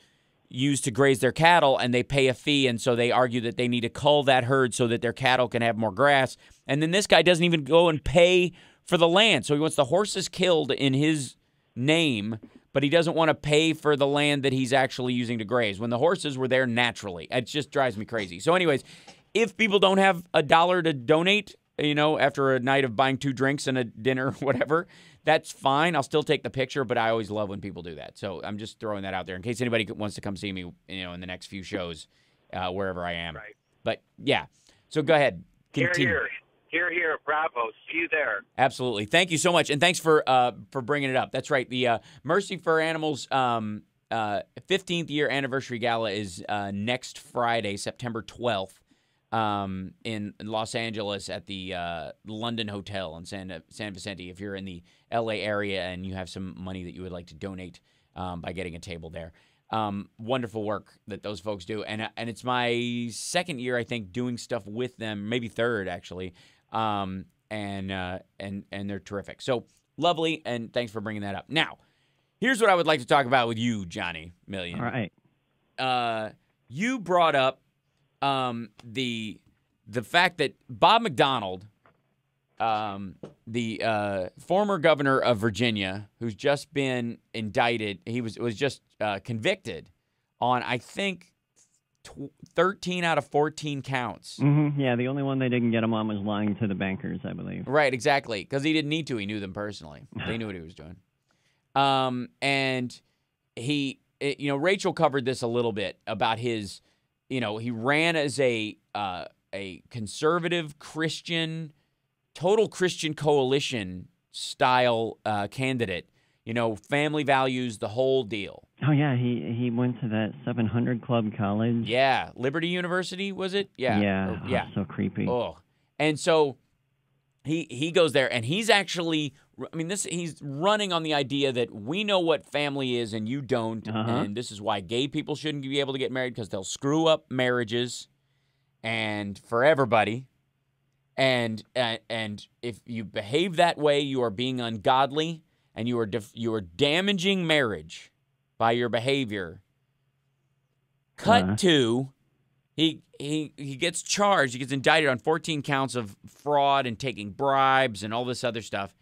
use to graze their cattle, and they pay a fee, and so they argue that they need to cull that herd so that their cattle can have more grass. And then this guy doesn't even go and pay for the land. So he wants the horses killed in his name, but he doesn't want to pay for the land that he's actually using to graze when the horses were there naturally. It just drives me crazy. So anyways, if people don't have $1 to donate, after a night of buying 2 drinks and a dinner or whatever, that's fine. I'll still take the picture, but I always love when people do that. So I'm just throwing that out there in case anybody wants to come see me, in the next few shows, wherever I am. Right. But yeah, so go ahead. Continue. Here. Bravo. See you there. Absolutely. Thank you so much, and thanks for bringing it up. That's right. The Mercy for Animals 15th year anniversary gala is next Friday, September 12th. In Los Angeles at the London Hotel in San Vicente. If you're in the LA area and you have some money that you would like to donate by getting a table there. Wonderful work that those folks do. And it's my second year, I think, doing stuff with them, maybe third, actually. And they're terrific. So lovely, and thanks for bringing that up. Now, here's what I would like to talk about with you, Johnny Million. All right. You brought up the fact that Bob McDonald former governor of Virginia, who's just been indicted. He was just convicted on, I think, 13 out of 14 counts. Mm-hmm. Yeah, the only one they didn't get him on was lying to the bankers, I believe. Right, exactly, because he didn't need to. He knew them personally. They knew what he was doing. And Rachel covered this a little bit about his, he ran as a conservative Christian, total Christian coalition style candidate. Family values, the whole deal. Oh, yeah, he went to that 700 Club College. Yeah, Liberty University, was it? Yeah. Yeah, yeah. So creepy. Oh, and so he goes there, and he's actually, he's running on the idea that we know what family is and you don't, and this is why gay people shouldn't be able to get married because they'll screw up marriages and for everybody. And if you behave that way, you are being ungodly, and you are damaging marriage by your behavior. Cut to, he gets charged. He gets indicted on 14 counts of fraud and taking bribes and all this other stuff.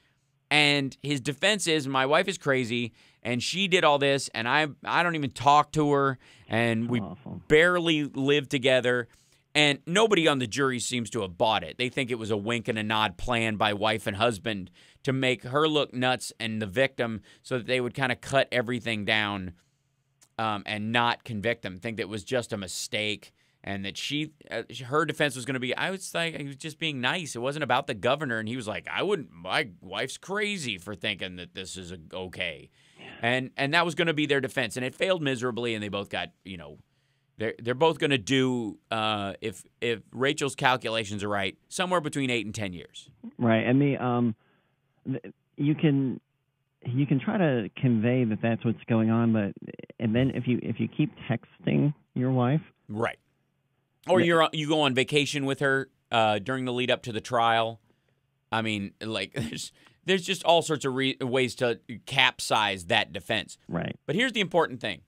And his defense is, my wife is crazy, and she did all this, and I don't even talk to her, and we barely live together. And nobody on the jury seems to have bought it. They think it was a wink and a nod plan by wife and husband to make her look nuts and the victim so that they would kind of cut everything down and not convict them, think that it was just a mistake, and that her defense was going to be, I was like, he was just being nice. It wasn't about the governor. And he was like, my wife's crazy for thinking that this is okay. And that was going to be their defense. And it failed miserably, and they both got, they're both going to do, if Rachel's calculations are right, somewhere between 8 and 10 years. Right, and you can try to convey that that's what's going on, and then if you keep texting your wife, right, or you go on vacation with her during the lead up to the trial. There's just all sorts of ways to capsize that defense. Right, but here's the important thing.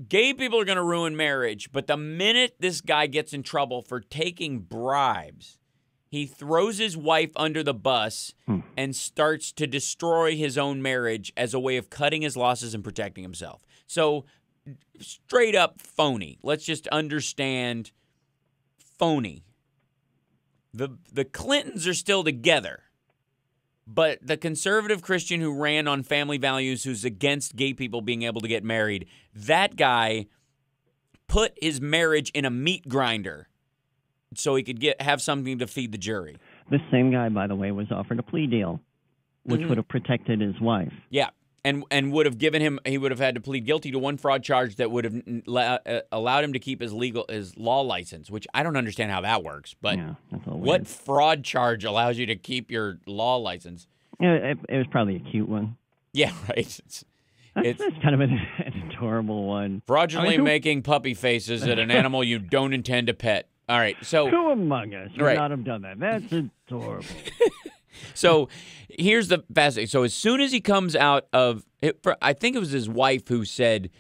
Gay people are going to ruin marriage, but the minute this guy gets in trouble for taking bribes, he throws his wife under the bus and starts to destroy his own marriage as a way of cutting his losses and protecting himself. So, straight up phony. Let's just understand phony. The Clintons are still together. But the conservative Christian who ran on family values, who's against gay people being able to get married, that guy put his marriage in a meat grinder so he could have something to feed the jury. This same guy, by the way, was offered a plea deal, which would have protected his wife. Yeah, and would have given him, he would have had to plead guilty to one fraud charge that would have allowed him to keep his law license, which I don't understand how that works. But what fraud charge allows you to keep your law license? Yeah, it was probably a cute one. Yeah, right. It's kind of an adorable one. Fraudulently making puppy faces at an animal you don't intend to pet. All right, so who among us would not have done that? That's adorable. So here's the fascinating. So as soon as he comes out of it, I think it was his wife who said,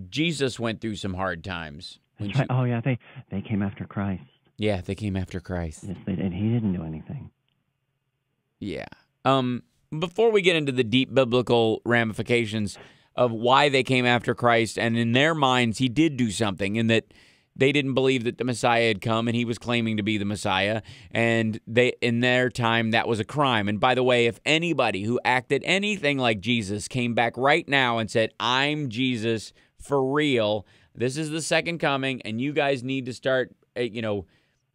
Jesus went through some hard times. Oh yeah, they came after Christ. Yeah, they came after Christ. Yes, they did. He didn't do anything. Yeah. Before we get into the deep biblical ramifications of why they came after Christ, and in their minds, he did do something, in that they didn't believe that the Messiah had come, and he was claiming to be the Messiah, and in their time, that was a crime. And by the way, if anybody who acted anything like Jesus came back right now and said, I'm Jesus for real, this is the second coming, and you guys need to start,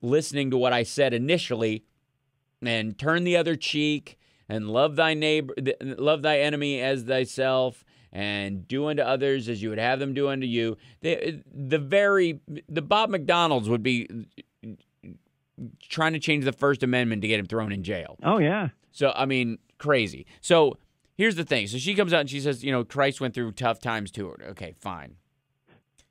listening to what I said initially, and turn the other cheek, and love thy neighbor, love thy enemy as thyself, and do unto others as you would have them do unto you. The Bob McDonald's would be trying to change the First Amendment to get him thrown in jail. Oh, yeah. So, crazy. So, here's the thing. So, she comes out and she says, Christ went through tough times too. Okay, fine.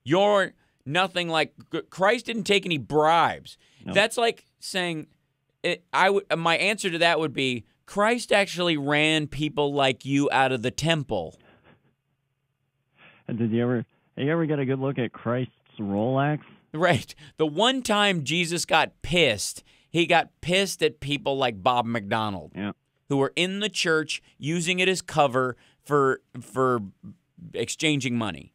You're nothing like, Christ didn't take any bribes. No. That's like saying, my answer to that would be, Christ actually ran people like you out of the temple. And did you ever get a good look at Christ's Rolex? Right. The one time Jesus got pissed, He got pissed at people like Bob McDonald, who were in the church using it as cover for exchanging money.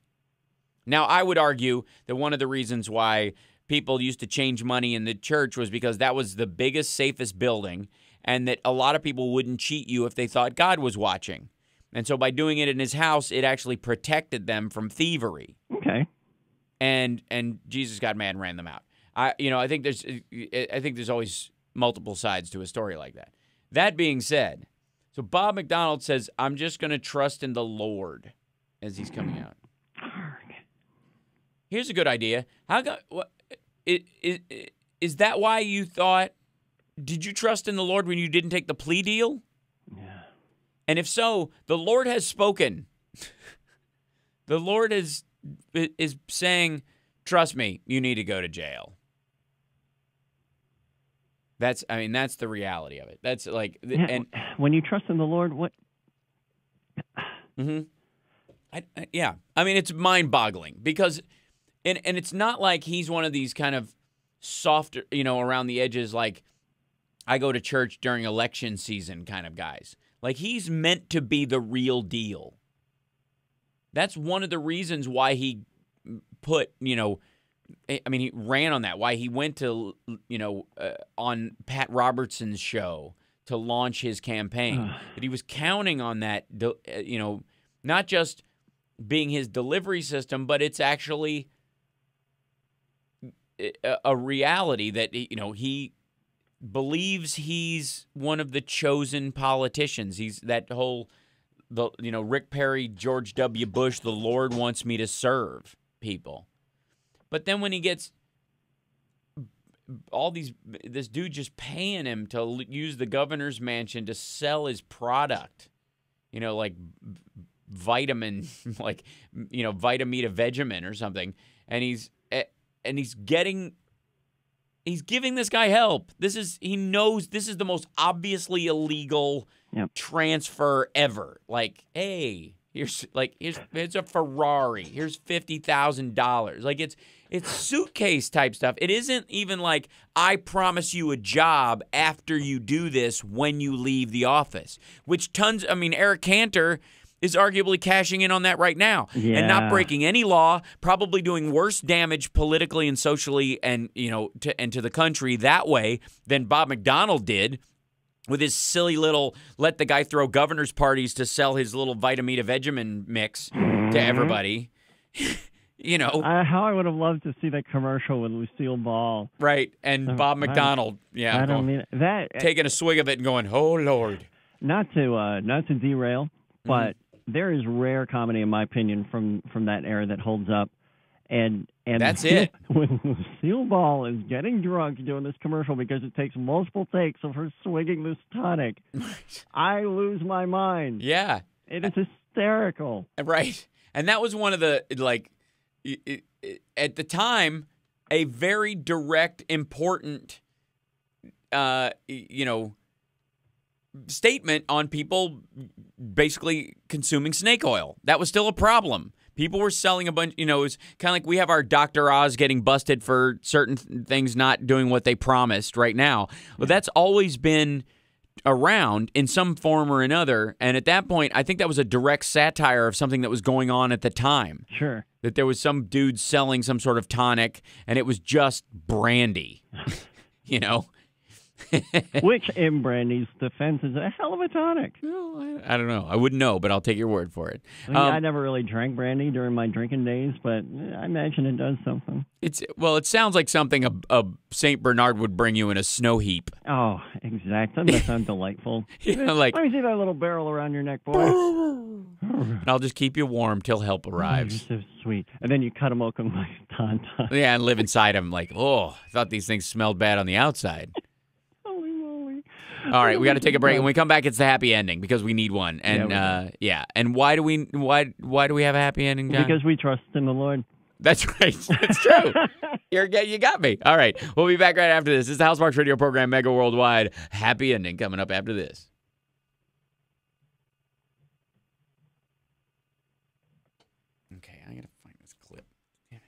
Now, I would argue that one of the reasons why people used to change money in the church was because that was the biggest, safest building, and that a lot of people wouldn't cheat you if they thought God was watching. And so by doing it in his house, it actually protected them from thievery. Okay. And Jesus got mad and ran them out. I think there's always multiple sides to a story like that. That being said, so Bob McDonald says, I'm just going to trust in the Lord as he's coming out. Here's a good idea. Is that why you thought, did you trust in the Lord when you didn't take the plea deal? Yeah. And if so, the Lord has spoken. The Lord is saying, trust me, you need to go to jail. That's the reality of it. That's like, and when you trust in the Lord, what? Mm-hmm. I mean, it's mind-boggling because, and it's not like he's one of these kind of softer, around the edges, like I go to church during election season kind of guys. Like he's meant to be the real deal. That's one of the reasons why he put, he ran on that, why he went to, on Pat Robertson's show to launch his campaign. That he was counting on that, not just being his delivery system, but it's actually a reality that, he believes he's one of the chosen politicians. He's that whole, Rick Perry, George W. Bush, the Lord wants me to serve people. But then when he gets this dude just paying him to use the governor's mansion to sell his product, like vitamin, like, Vitamita Vegemin or something, and he's giving this guy help. He knows this is the most obviously illegal transfer ever. Like, hey, here's a Ferrari. Here's $50,000. Like it's suitcase type stuff. It isn't even like, I promise you a job after you do this when you leave the office, which Eric Cantor is arguably cashing in on that right now and not breaking any law, probably doing worse damage politically and socially and, to the country that way than Bob McDonald did with his silly little let the guy throw governor's parties to sell his little Vitamita Vegemin mix to everybody. How I would have loved to see that commercial with Lucille Ball. Right, and Bob McDonald. I don't mean that. Taking a swig of it and going, oh, Lord. Not to derail, but there is rare comedy, in my opinion, from that era that holds up. And that's it. When Lucille Ball is getting drunk doing this commercial because it takes multiple takes of her swigging this tonic, I lose my mind. Yeah. It is hysterical. Right. And that was one of the, at the time, a very direct, important, statement on people basically consuming snake oil. That was still a problem. People were selling a bunch, it was kind of like we have our Dr. Oz getting busted for certain things not doing what they promised right now. Well, that's always been around in some form or another. And at that point, I think that was a direct satire of something that was going on at the time. Sure. That there was some dude selling some sort of tonic and it was just brandy, Which, in Brandy's defense, is a hell of a tonic. Well, I don't know. I wouldn't know, but I'll take your word for it. I never really drank brandy during my drinking days, but I imagine it does something. It sounds like something a St. Bernard would bring you in a snow heap. Oh, exactly. That sounds delightful. Like, let me see that little barrel around your neck, boy. And I'll just keep you warm till help arrives. Oh, you're so sweet. And then you cut them open like tauntaun. Yeah, and live inside them like, I thought these things smelled bad on the outside. All right, we got to take a break. When we come back, it's the happy ending because we need one. And And why do we have a happy ending, John? Because we trust in the Lord. That's right. That's true. You got me. All right, we'll be back right after this. This is the House Sparks Radio program, Mega Worldwide. Happy ending coming up after this. Okay, I gotta find this clip. Damn it.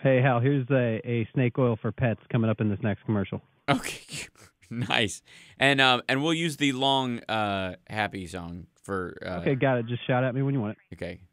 Hey, Hal, here's a snake oil for pets coming up in this next commercial. Okay, nice. And we'll use the long happy song for. Okay, got it. Just shout at me when you want it. Okay. –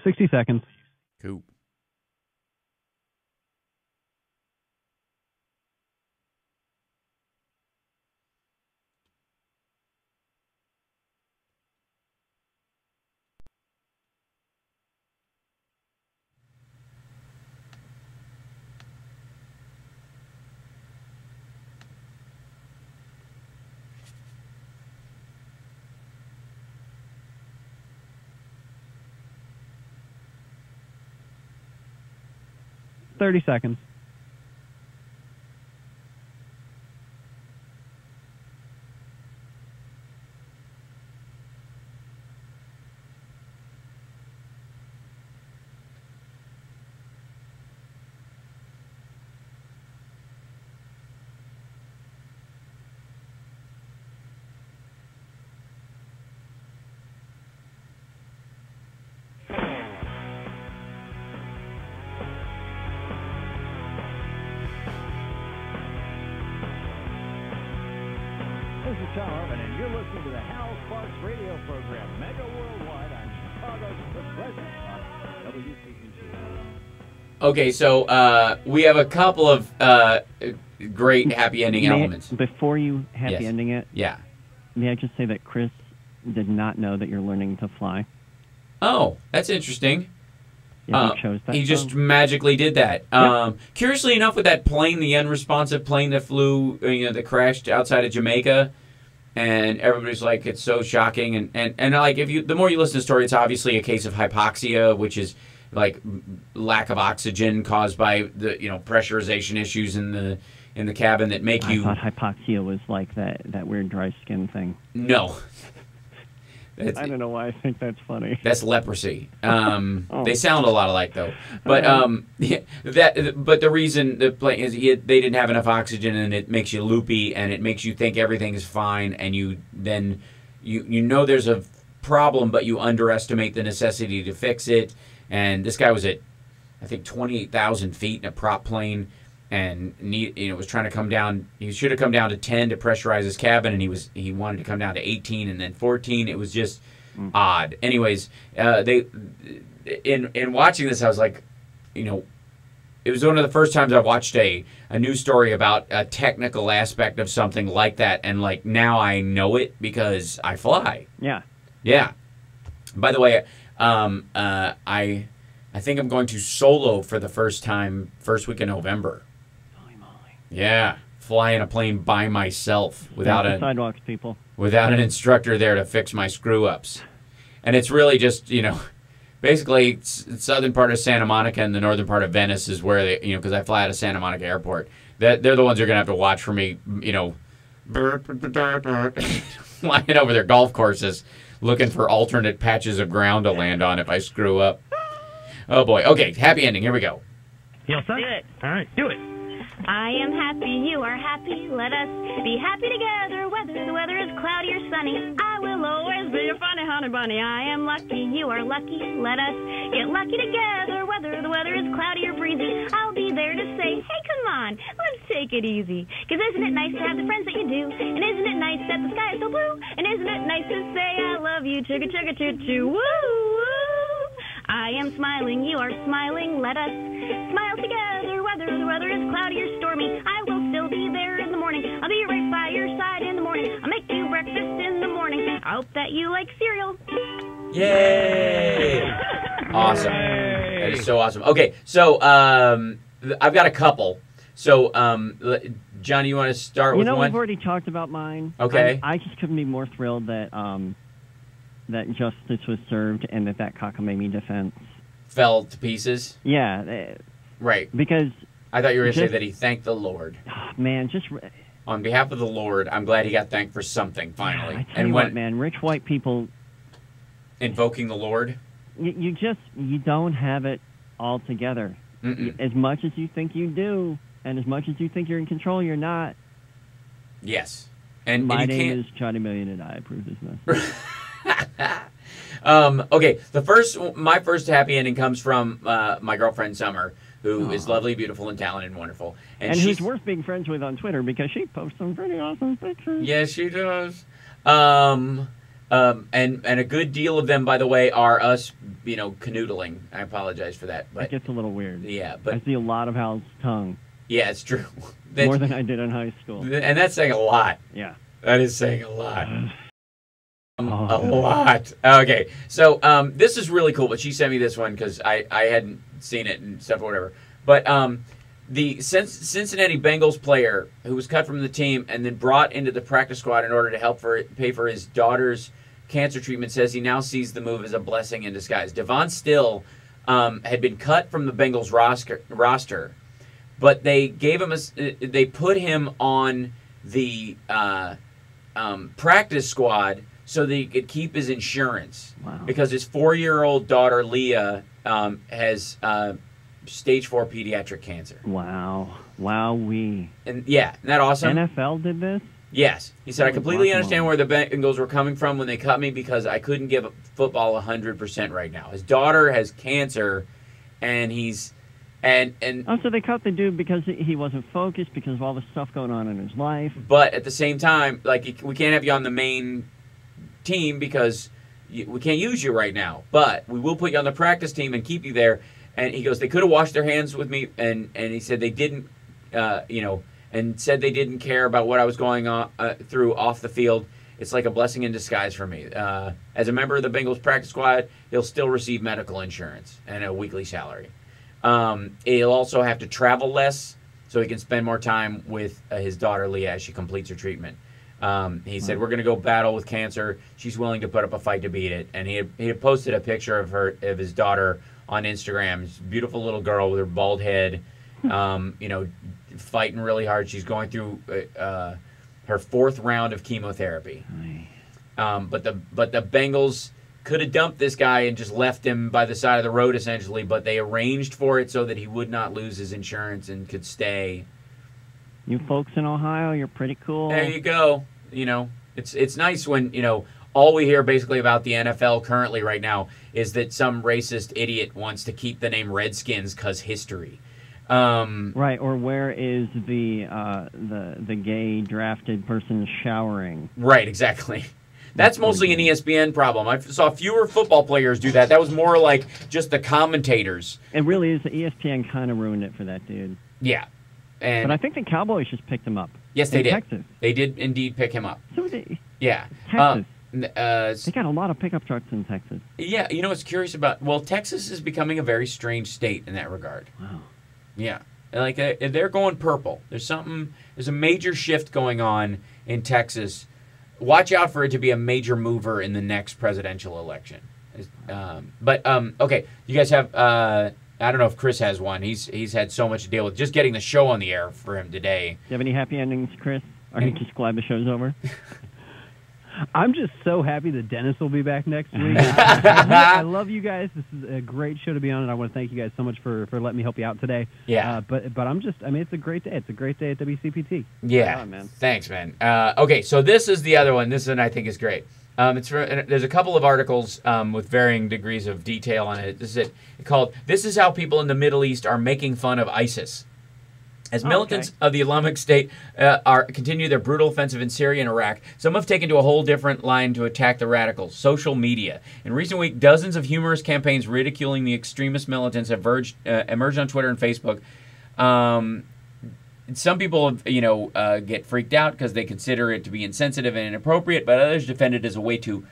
60 seconds. Cool. – 30 seconds. This is Tom Hartman, and you're listening to the Hal Sparks radio program, Mega Worldwide on Chicago's Progressive Talk, WCPT. Okay, so we have a couple of great happy ending elements. Before you happy ending it, may I just say that Chris did not know that you're learning to fly? Oh, that's interesting. Yeah, he chose that he just song. magically did that. Yep. Curiously enough, with that plane, the unresponsive plane that flew, that crashed outside of Jamaica, and everybody's like, it's so shocking. And like, the more you listen to the story, it's obviously a case of hypoxia, which is like lack of oxygen caused by the pressurization issues in the cabin that make you. I thought hypoxia was like that weird dry skin thing. No. I don't know why I think that's funny. That's leprosy. They sound a lot alike, though. But but the reason the plane is they didn't have enough oxygen, and it makes you loopy, and it makes you think everything is fine, and you know there's a problem, but you underestimate the necessity to fix it. And this guy was at, I think, 28,000 feet in a prop plane, and was trying to come down. He should have come down to 10 to pressurize his cabin, and he wanted to come down to 18 and then 14. It was just odd. Anyways, in watching this, I was like, it was one of the first times I watched a news story about a technical aspect of something like that, and like now I know it because I fly. Yeah. Yeah. By the way, I think I'm going to solo for the first time first week in November. Yeah, flying a plane by myself without sidewalks, people. Without an instructor there to fix my screw ups, and it's really just basically southern part of Santa Monica and the northern part of Venice is where they because I fly out of Santa Monica Airport. They're the ones who are gonna have to watch for me flying over their golf courses looking for alternate patches of ground to land on if I screw up. Oh boy. Okay, happy ending. Here we go. Do it. All right, do it. I am happy, you are happy, let us be happy together, whether the weather is cloudy or sunny. I will always be your funny honey bunny. I am lucky, you are lucky, let us get lucky together, whether the weather is cloudy or breezy. I'll be there to say, hey, come on, let's take it easy. 'Cause isn't it nice to have the friends that you do? And isn't it nice that the sky is so blue? And isn't it nice to say I love you, chugga chugga choo choo, woo woo. I am smiling, you are smiling, let us smile together, whether the weather is cloudy or stormy. I will still be there in the morning. I'll be right by your side in the morning. hope that you like cereal. Yay! Awesome. That is so awesome. Okay, so I've got a couple. So, Johnny, you want to start with one? We've already talked about mine. Okay. I just couldn't be more thrilled that that justice was served and that cockamamie defense fell to pieces. Yeah. Right. Because I thought you were going to say that he thanked the Lord. Man, just on behalf of the Lord, I'm glad he got thanked for something finally. I tell you what, man, rich white people invoking the Lord. You don't have it all together. As much as you think you do, and as much as you think you're in control, you're not. Yes. And my and you name can't... is Johnny Million, and I approve this message. Okay, my first happy ending comes from my girlfriend Summer, who is lovely, beautiful, and talented and wonderful. And who's worth being friends with on Twitter because she posts some pretty awesome pictures. Yes, she does. And a good deal of them, by the way, are us, canoodling. I apologize for that, but it gets a little weird. Yeah, but I see a lot of Hal's tongue. Yeah, it's true. More than I did in high school. And that's saying a lot. Yeah. That is saying a lot. A lot. Okay, so this is really cool, but she sent me this one because I hadn't seen it and stuff or whatever. But the Cincinnati Bengals player who was cut from the team and then brought into the practice squad in order to help pay for his daughter's cancer treatment says he now sees the move as a blessing in disguise. Devon Still had been cut from the Bengals roster, but they gave him they put him on the practice squad so that he could keep his insurance. Wow. Because his 4-year-old daughter Leah has stage 4 pediatric cancer. Wow. Wowee. And yeah, isn't that awesome? NFL did this? Yes. He said, I completely understand where the Bengals were coming from when they cut me because I couldn't give football 100% right now. His daughter has cancer, and he's... And so they cut the dude because he wasn't focused because of all the stuff going on in his life. But at the same time, we can't have you on the main team because we can't use you right now. But we will put you on the practice team and keep you there. And he goes, they could have washed their hands with me, and he said they didn't, and said they didn't care about what I was going on through off the field. It's like a blessing in disguise for me. As a member of the Bengals practice squad, he'll still receive medical insurance and a weekly salary. He'll also have to travel less so he can spend more time with his daughter Leah as she completes her treatment. He said, we're going to go battle with cancer. She's willing to put up a fight to beat it. And he had posted a picture of his daughter on Instagram. She's a beautiful little girl with her bald head, fighting really hard. She's going through her 4th round of chemotherapy. But the Bengals could have dumped this guy and just left him by the side of the road, essentially, but they arranged for it so that he would not lose his insurance and could stay. You folks in Ohio, you're pretty cool. There you go. It's nice when, all we hear basically about the NFL currently right now is that some racist idiot wants to keep the name Redskins because history. Right, or where is the gay drafted person showering? Right, exactly. That's mostly an ESPN problem. I saw fewer football players do that. That was more like just the commentators. It really is. The ESPN kind of ruined it for that dude. Yeah. But I think the Cowboys just picked him up. Yes, they did. Texas. They did indeed pick him up. So they, yeah. Texas. They got a lot of pickup trucks in Texas. Yeah, what's curious about... Well, Texas is becoming a very strange state in that regard. Wow. Yeah. Like, they're going purple. There's a major shift going on in Texas. Watch out for it to be a major mover in the next presidential election. Okay, you guys have... I don't know if Chris has one. He's had so much to deal with. Just getting the show on the air for him today. Do you have any happy endings, Chris? Are you just glad the show's over? I'm just so happy that Dennis will be back next week. I love you guys. This is a great show to be on, and I want to thank you guys so much for letting me help you out today. Yeah. But it's a great day. It's a great day at WCPT. Yeah. Right on, man. Thanks, man. Okay, so this is the other one. This one I think is great. There's a couple of articles with varying degrees of detail on it. This is it called "This is How People in the Middle East Are Making Fun of ISIS." As militants of the Islamic State continue their brutal offensive in Syria and Iraq, some have taken to a whole different line to attack the radicals: social media. In recent weeks, dozens of humorous campaigns ridiculing the extremist militants have emerged on Twitter and Facebook. some people, get freaked out because they consider it to be insensitive and inappropriate, but others defend it as a way to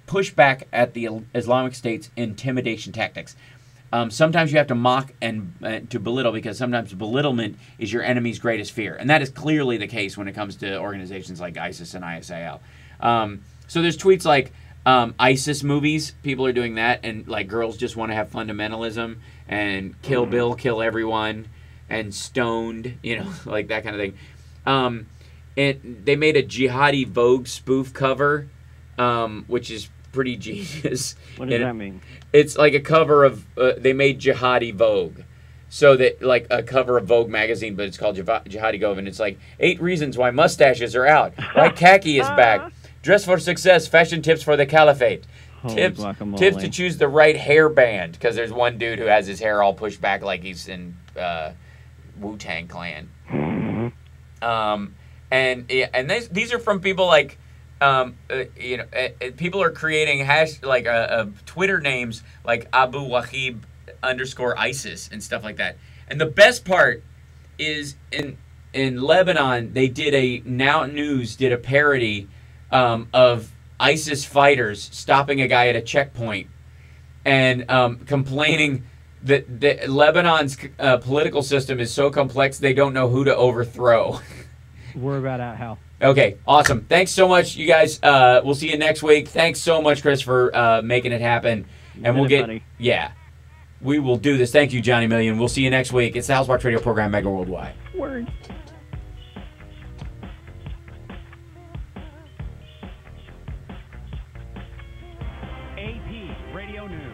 push back at the Islamic State's intimidation tactics. Sometimes you have to mock and to belittle, because sometimes belittlement is your enemy's greatest fear. And that is clearly the case when it comes to organizations like ISIS and ISIL. So there's tweets like ISIS movies. People are doing that. And like girls just want to have fundamentalism and Kill Bill, kill everyone, and Stoned, like that kind of thing. They made a Jihadi Vogue spoof cover, which is pretty genius. What does that mean? It's like a cover of they made Jihadi Vogue, so that like a cover of Vogue magazine, but it's called Jihadi Vogue, and it's like 8 reasons why mustaches are out, why khaki is back, dress for success, fashion tips for the caliphate, tips to choose the right hairband, because there's one dude who has his hair all pushed back like he's in Wu-Tang Clan. And these are from people like. People are creating Twitter names like Abu Wahib _ISIS and stuff like that. And the best part is in Lebanon, they did Now News did a parody of ISIS fighters stopping a guy at a checkpoint and complaining that Lebanon's political system is so complex they don't know who to overthrow. We're about out, Hal. Okay, awesome. Thanks so much, you guys. We'll see you next week. Thanks so much, Chris, for making it happen. And we will do this. Thank you, Johnny Million. We'll see you next week. It's the House Sparks Radio program, Mega Worldwide. Word. AP Radio News.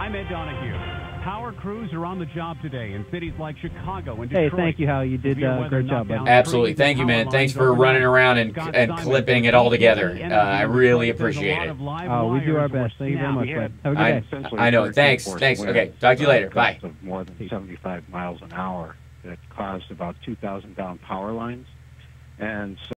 I'm Ed Donahue. Power crews are on the job today in cities like Chicago and Detroit. Hey, thank you, Hal. You did a great job, buddy. Absolutely. Thank you, man. Thanks for running around and clipping it all together. I really appreciate it. Oh, we do our best. Thank you very much, bud. Have a good day. I know. Thanks. Okay. Talk to you later. Bye. Of more than 75 miles an hour that caused about 2,000 down power lines. And so